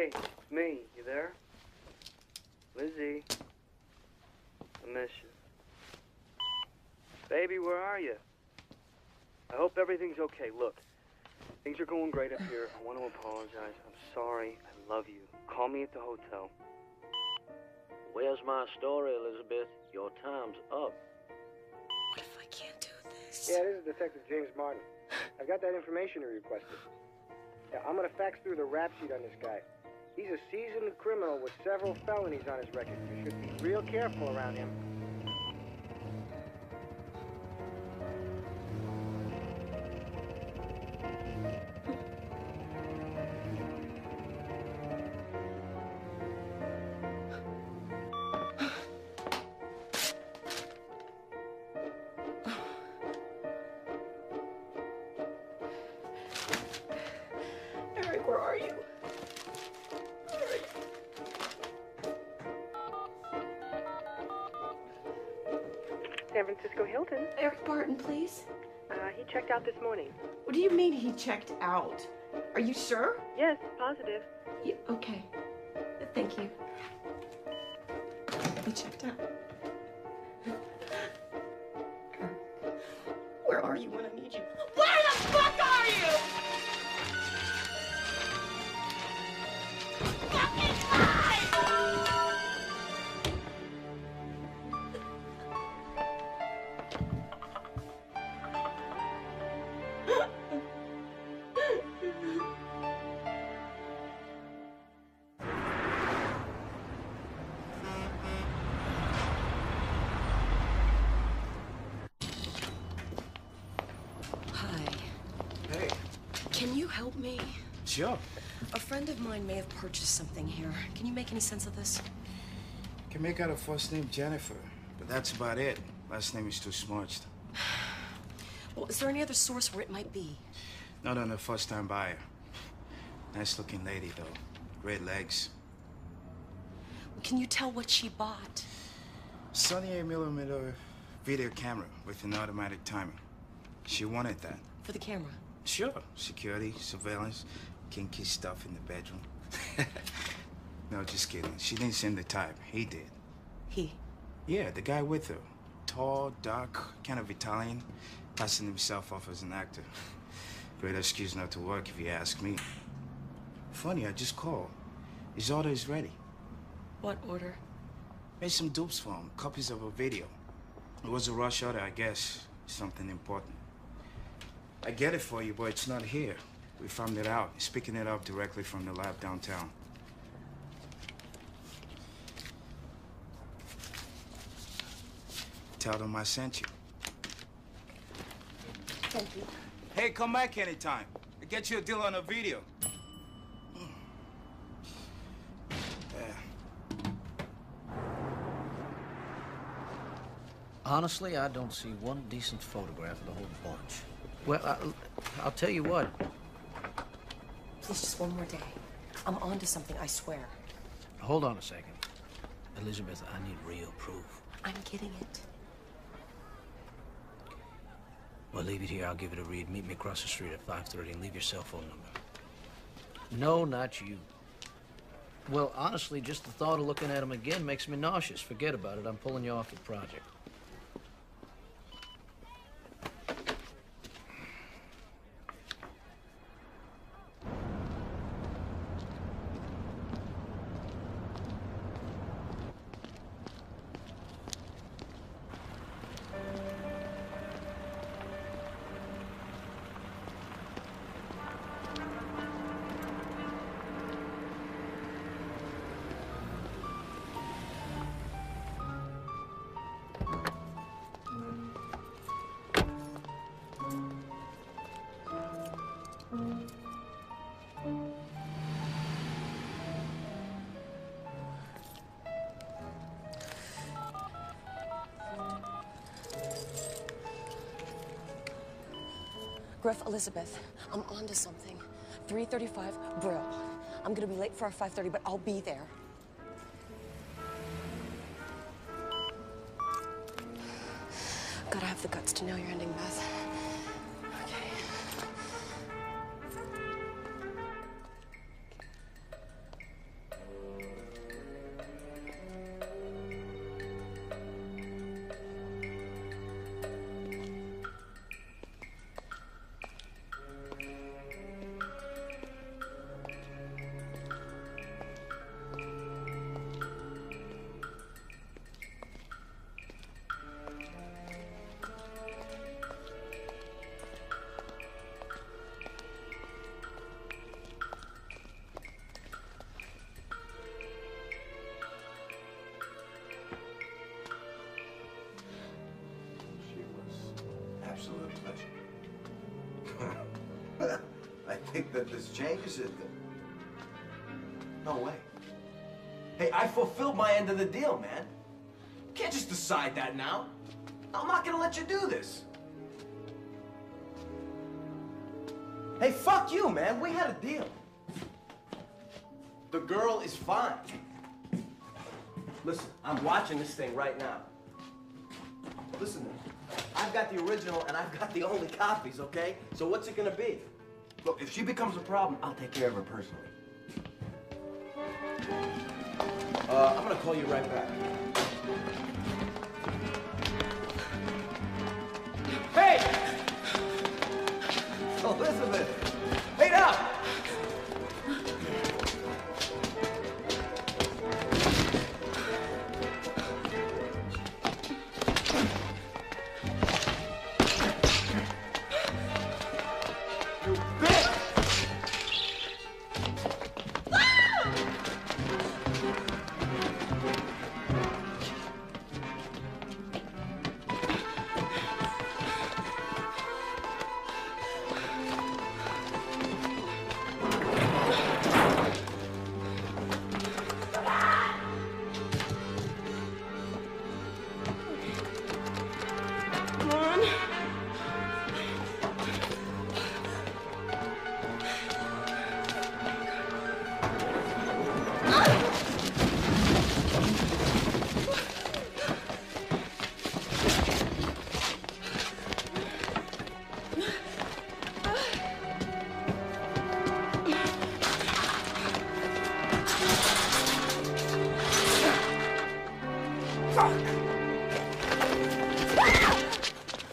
Hey, it's me. You there? Lizzie. I miss you. Baby, where are you? I hope everything's okay. Look, things are going great up here. I want to apologize. I'm sorry. I love you. Call me at the hotel. Where's my story, Elizabeth? Your time's up. What if I can't do this? Yeah, this is Detective James Martin. I've got that information you requested. Yeah, I'm gonna fax through the rap sheet on this guy. He's a seasoned criminal with several felonies on his record. You should be real careful around him. Eric, where are you? San Francisco Hilton. Eric Barton, please. He checked out this morning. What do you mean he checked out? Are you sure? Yes, positive. Yeah, okay. Thank you. He checked out. Where are you when I need you? Where the fuck are you? Fucking Hey. Can you help me? Sure. A friend of mine may have purchased something here. Can you make any sense of this? Can make out a first name Jennifer, but that's about it. Last name is too smudged. Well, is there any other source where it might be? Not on a first-time buyer. Nice-looking lady, though. Great legs. Can you tell what she bought? 78mm video camera with an automatic timer. She wanted that. For the camera? Sure. Security, surveillance, kinky stuff in the bedroom. No, just kidding. She didn't seem the type. He did. He? Yeah, the guy with her. Tall, dark, kind of Italian, passing himself off as an actor. Great excuse not to work, if you ask me. Funny, I just called. His order is ready. What order? Made some dupes for him, copies of a video. It was a rush order, I guess. Something important. I get it for you, but it's not here. We found it out. He's picking it up directly from the lab downtown. Tell them I sent you. Thank you. Hey, come back anytime. I'll get you a deal on a video. Honestly, I don't see one decent photograph of the whole bunch. Well, I'll tell you what. Please, just one more day. I'm on to something, I swear. Hold on a second. Elizabeth, I need real proof. I'm getting it. Well, leave it here. I'll give it a read. Meet me across the street at 5:30 and leave your cell phone number. No, not you. Well, honestly, just the thought of looking at him again makes me nauseous. Forget about it. I'm pulling you off the project. Griff, Elizabeth, I'm on to something. 3:35 Brill. I'm gonna be late for our 5:30, but I'll be there. Gotta have the guts to know you're ending, Beth. Okay. absolute pleasure. I think that this changes it. No way. Hey, I fulfilled my end of the deal, man. You can't just decide that now. I'm not gonna let you do this. Hey, fuck you, man. We had a deal. The girl is fine. Listen, I'm watching this thing right now. Listen to me. I've got the original and I've got the only copies, okay? So what's it gonna be? Look, if she becomes a problem, I'll take care of her personally. I'm gonna call you right back. Hey! Elizabeth! Wait up!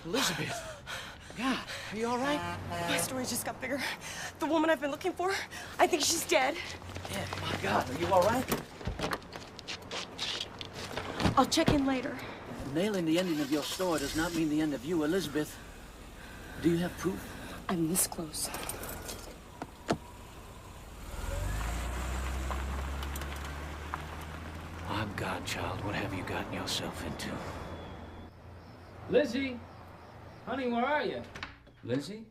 Elizabeth! God, are you all right? My story just got bigger. The woman I've been looking for, I think she's dead. Yeah, my God, are you all right? I'll check in later. Nailing the ending of your story does not mean the end of you, Elizabeth. Do you have proof? I'm this close. My God, child, what have you gotten yourself into? Lizzie? Honey, where are you? Lizzie?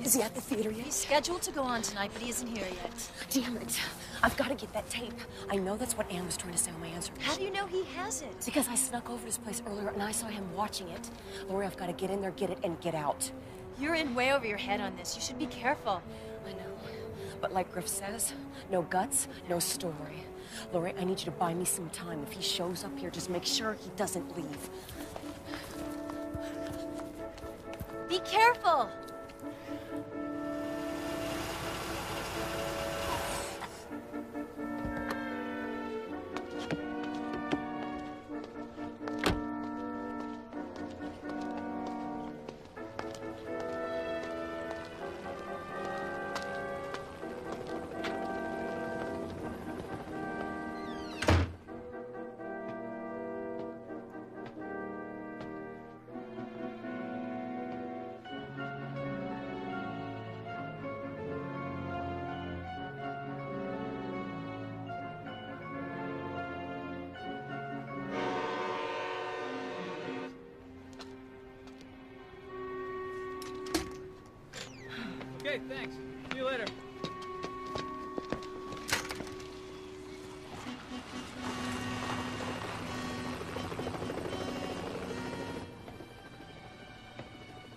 Is he at the theater yet? He's scheduled to go on tonight, but he isn't here yet. Damn it. I've got to get that tape. I know that's what Anne was trying to say on my answer. How do you know he has it? Because I snuck over to his place earlier and I saw him watching it. Lori, I've got to get in there, get it, and get out. You're in way over your head on this. You should be careful. I know. But like Griff says, no guts, no story. Lori, I need you to buy me some time. If he shows up here, just make sure he doesn't leave. Be careful! Okay, thanks. See you later.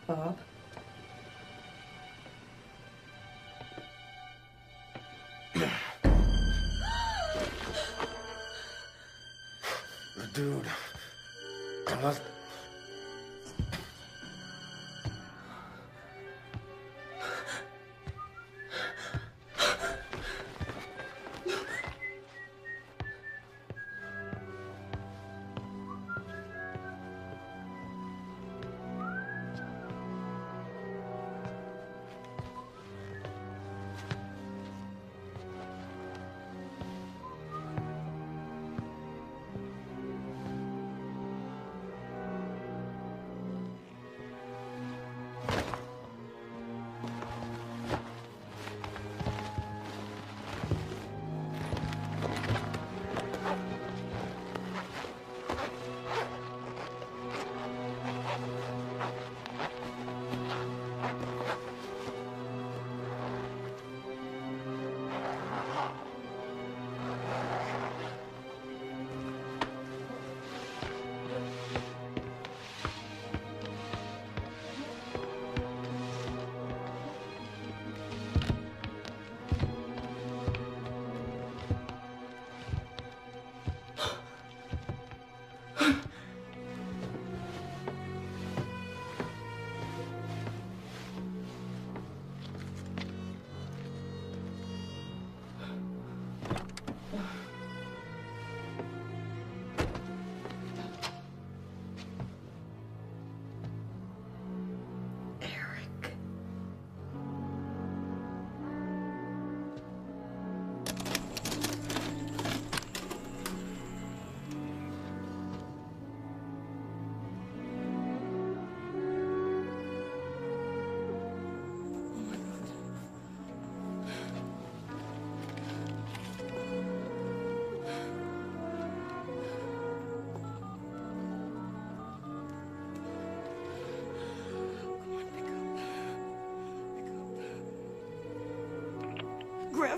Bob? Dude. I lost...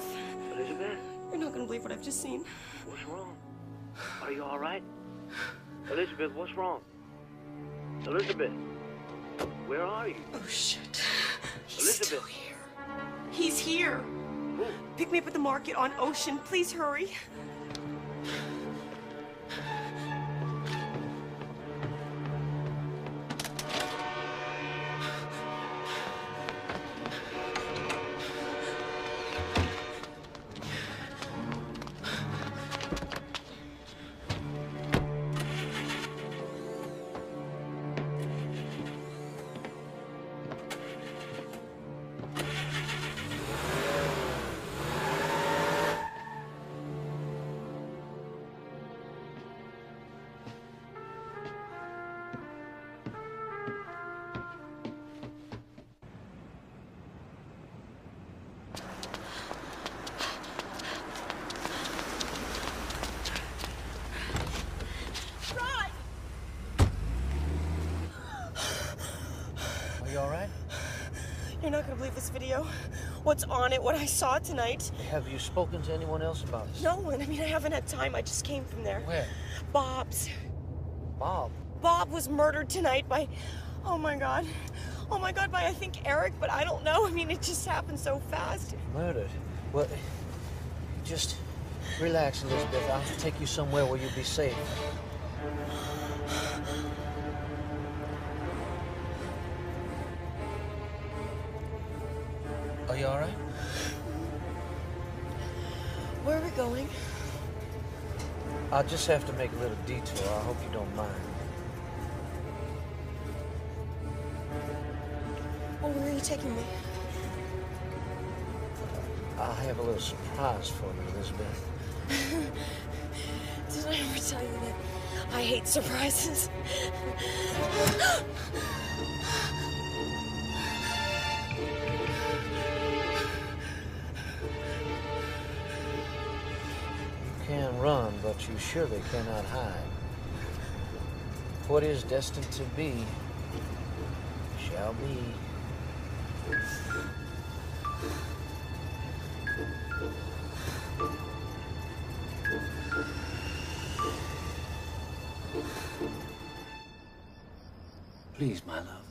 Jeff. Elizabeth, You're not gonna believe what I've just seen. what's wrong? Are you all right? Elizabeth, what's wrong? Elizabeth, where are you? Oh, shit. He's Elizabeth. still here. He's here. Pick me up at the market on Ocean. Please hurry. Are you all right? You're not gonna believe this video. What's on it, what I saw tonight. Have you spoken to anyone else about this? No one. I mean, I haven't had time. I just came from there. Where? Bob's. Bob? Bob was murdered tonight by, oh my God, by I think Eric, but I don't know. I mean, it just happened so fast. Murdered? Well, just relax, Elizabeth. I'll take you somewhere where you'll be safe. Are you all right? Where are we going? I'll just have to make a little detour. I hope you don't mind. Oh, where are you taking me? I'll have a little surprise for you, Elizabeth. Did I ever tell you that I hate surprises? You can run, but you surely cannot hide. What is destined to be, shall be. Please, my love.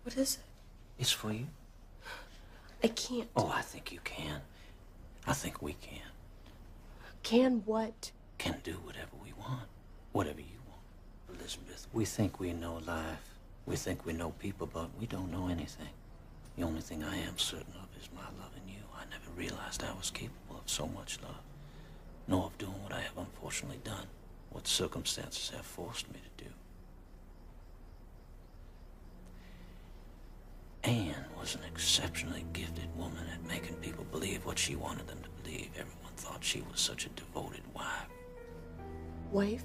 What is it? It's for you. I can't. Oh, I think you can. I think we can. Can what? Can do whatever we want. Whatever you want. Elizabeth, we think we know life. We think we know people, but we don't know anything. The only thing I am certain of is my love in you. I never realized I was capable of so much love. Nor of doing what I have unfortunately done. What circumstances have forced me to do. Anne was an exceptionally gifted woman at making people believe what she wanted them to believe. Everyone thought she was such a devoted wife. Wife?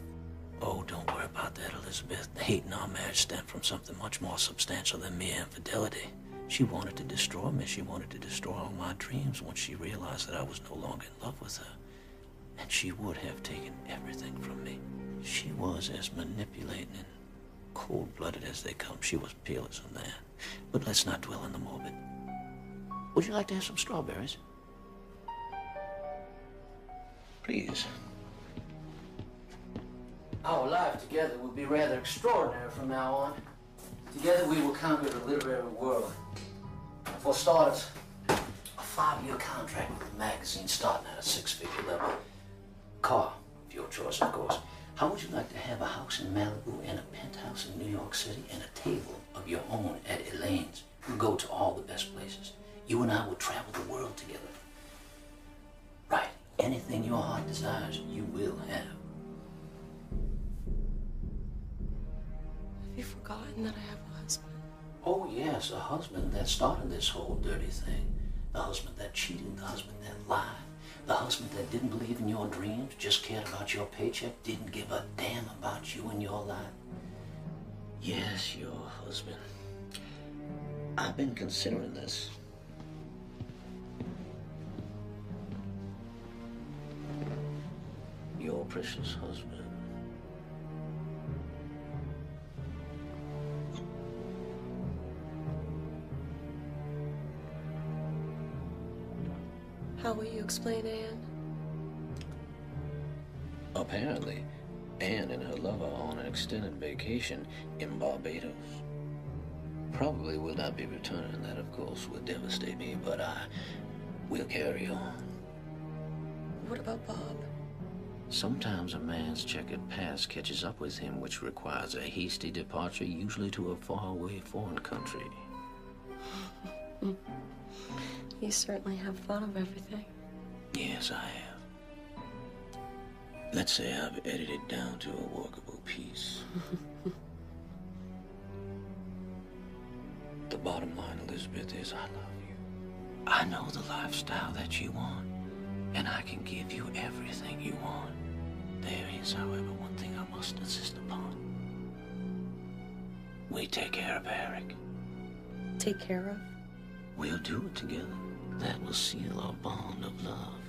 Oh, don't worry about that, Elizabeth. The hate in our marriage stemmed from something much more substantial than mere infidelity. She wanted to destroy me. She wanted to destroy all my dreams once she realized that I was no longer in love with her. And she would have taken everything from me. She was as manipulating and cold-blooded as they come. She was peerless in that. But let's not dwell on the morbid. Would you like to have some strawberries? Please. Our life together will be rather extraordinary from now on. Together we will conquer the literary world. For starters, a 5-year contract with the magazine starting at a 6-figure level. Car, of your choice, of course. How would you like to have a house in Malibu and a penthouse in New York City and a table of your own at Elaine's? We'll go to all the best places. You and I will travel the world together. Right. Anything your heart desires, you will have. Have you forgotten that I have a husband? Oh, yes, a husband that started this whole dirty thing. The husband that cheated, the husband that lied. The husband that didn't believe in your dreams, just cared about your paycheck, didn't give a damn about you and your life. Yes, your husband. I've been considering this. Your precious husband. explain Anne? Apparently, Anne and her lover are on an extended vacation in Barbados. Probably will not be returning. That, of course, would devastate me, but I will carry on. What about Bob? Sometimes a man's checkered past catches up with him, which requires a hasty departure, usually to a faraway foreign country. You certainly have thought of everything. Yes, I have. Let's say I've edited down to a workable piece. The bottom line, Elizabeth, is I love you. I know the lifestyle that you want, and I can give you everything you want. There is, however, one thing I must insist upon. We take care of Eric. Take care of? We'll do it together. That will seal our bond of love.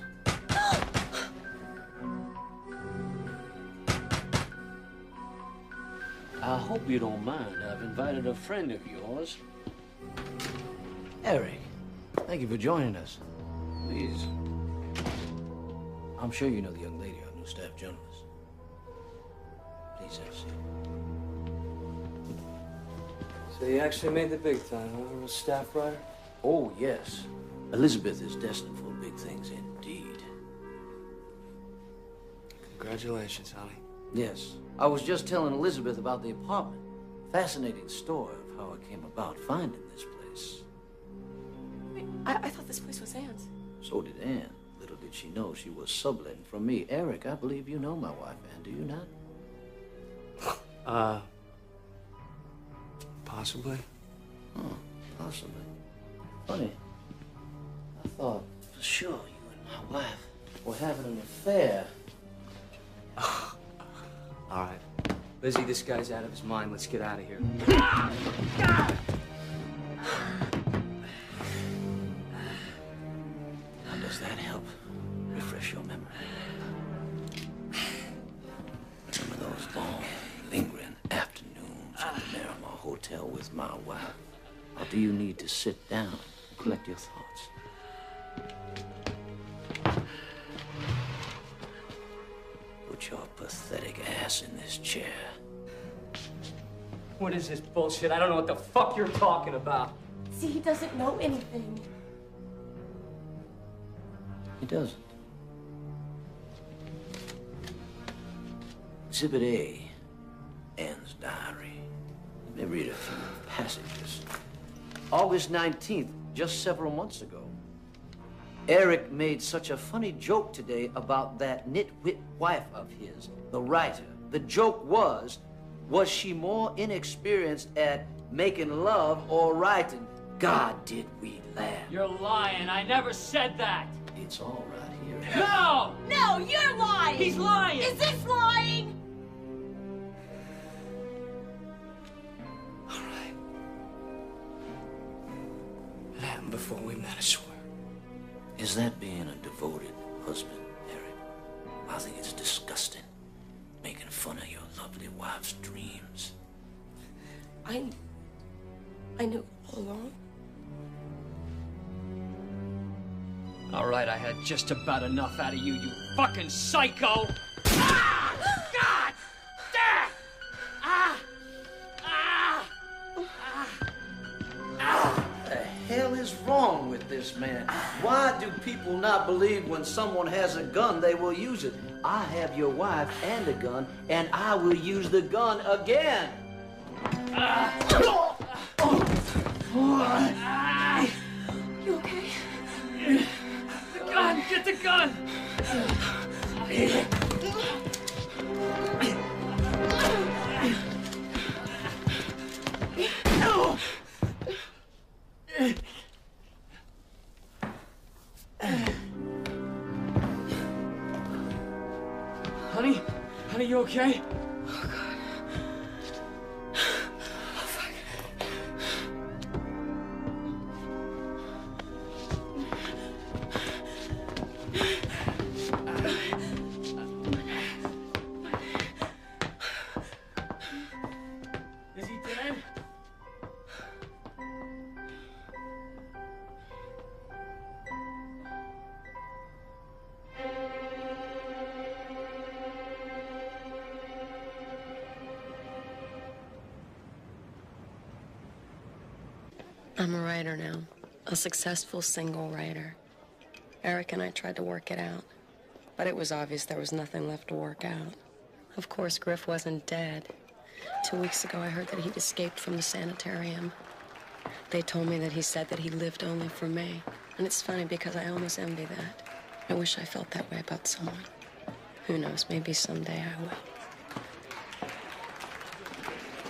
I hope you don't mind. I've invited a friend of yours. Eric, thank you for joining us. Please. I'm sure you know the young lady, our new staff journalist. Please have a seat. So you actually made the big time, huh, little staff writer? Oh, yes. Elizabeth is destined for big things indeed. Congratulations, honey. Yes. I was just telling Elizabeth about the apartment. Fascinating story of how I came about finding this place. Wait, I thought this place was Anne's. So did Anne. Little did she know she was subletting from me. Eric, I believe you know my wife, Anne, do you not? Possibly. Oh, possibly. Funny. I thought for sure you and my wife were having an affair. All right. Lizzie, this guy's out of his mind. Let's get out of here. How does that help refresh your memory? Remember those long, lingering afternoons at the Miramar Hotel with my wife? Or do you need to sit down and collect your thoughts? Put your pathetic ass in this chair. What is this bullshit? I don't know what the fuck you're talking about. See, he doesn't know anything. He doesn't. Exhibit A, Anne's diary. Let me read a few passages. August 19th, just several months ago. Eric made such a funny joke today about that nitwit wife of his, the writer. The joke was she more inexperienced at making love or writing? God, did we laugh. You're lying. I never said that. It's all right here. No! No, you're lying! He's lying! Is this lying? All right. It happened before we met, I swear. Is that being a devoted husband, Eric? I think it's disgusting. Making fun of your lovely wife's dreams. I knew all along. All right, I had just about enough out of you, you fucking psycho! Ah! God! Ah! Ah! Ah! Ah! Ah! What the hell is wrong with this man? Why do people not believe when someone has a gun, they will use it? I have your wife and a gun, and I will use the gun again. Ah! Ah! You okay? The gun! Get the gun! Honey? Honey, you okay? Oh, God. Is he dead? I'm a writer now. A successful single writer. Eric and I tried to work it out, but it was obvious there was nothing left to work out. Of course, Griff wasn't dead. 2 weeks ago, I heard that he'd escaped from the sanitarium. They told me that he said that he lived only for me. And it's funny because I almost envy that. I wish I felt that way about someone. Who knows, maybe someday I will.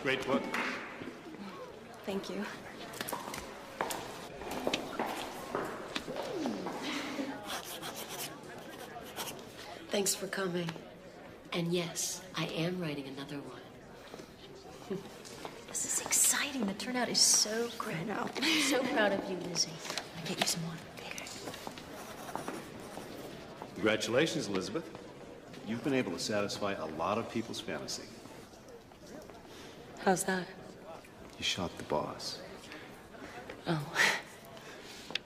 Great book. Thank you. Thanks for coming. And yes, I am writing another one. This is exciting. The turnout is so great. I know. I'm so proud of you, Lizzie. I'll get you some more. Okay. Congratulations, Elizabeth. You've been able to satisfy a lot of people's fantasy. How's that? You shot the boss. Oh.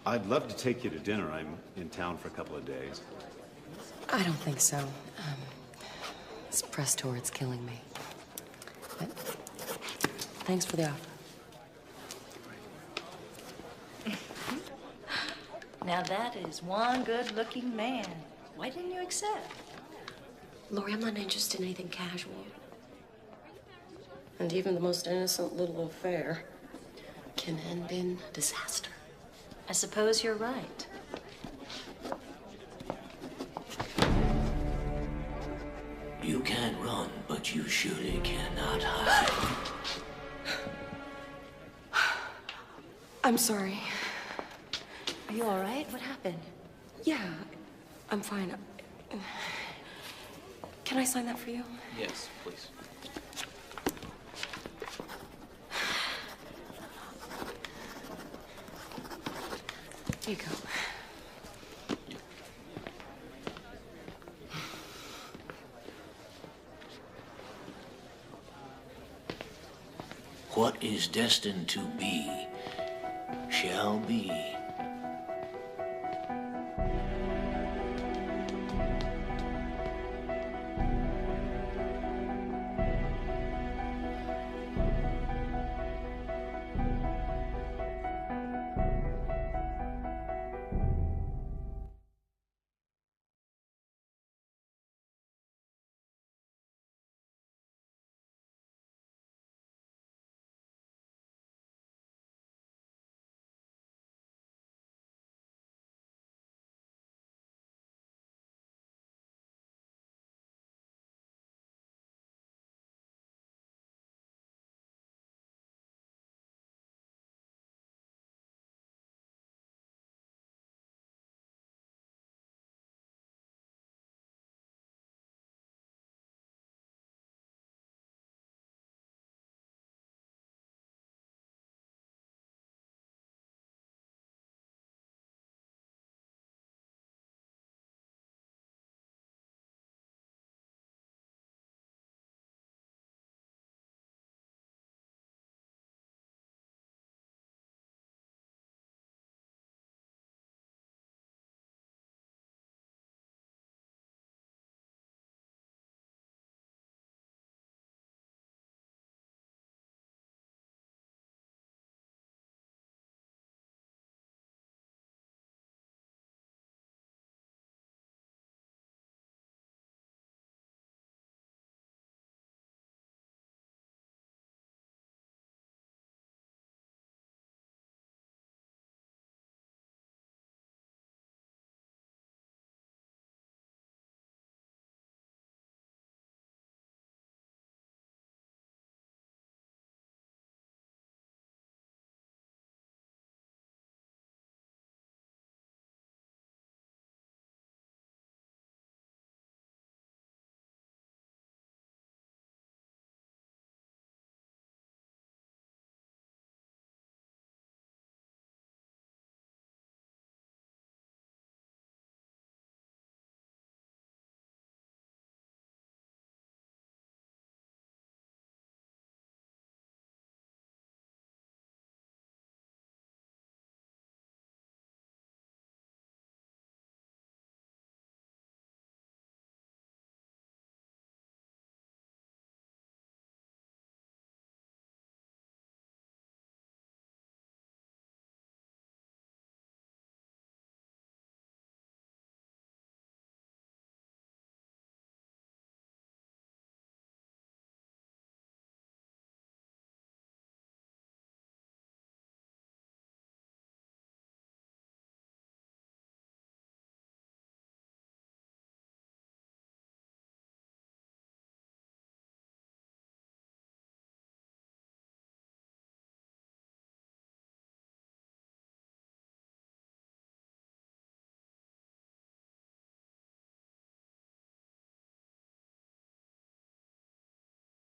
I'd love to take you to dinner. I'm in town for a couple of days. I don't think so. This press tour, it's killing me. But thanks for the offer. Now that is one good-looking man. Why didn't you accept? Lori, I'm not interested in anything casual. And even the most innocent little affair can end in disaster. I suppose you're right. You can run, but you surely cannot hide. I'm sorry. Are you all right? What happened? Yeah, I'm fine. Can I sign that for you? Yes, please. Here you go. What is destined to be, shall be.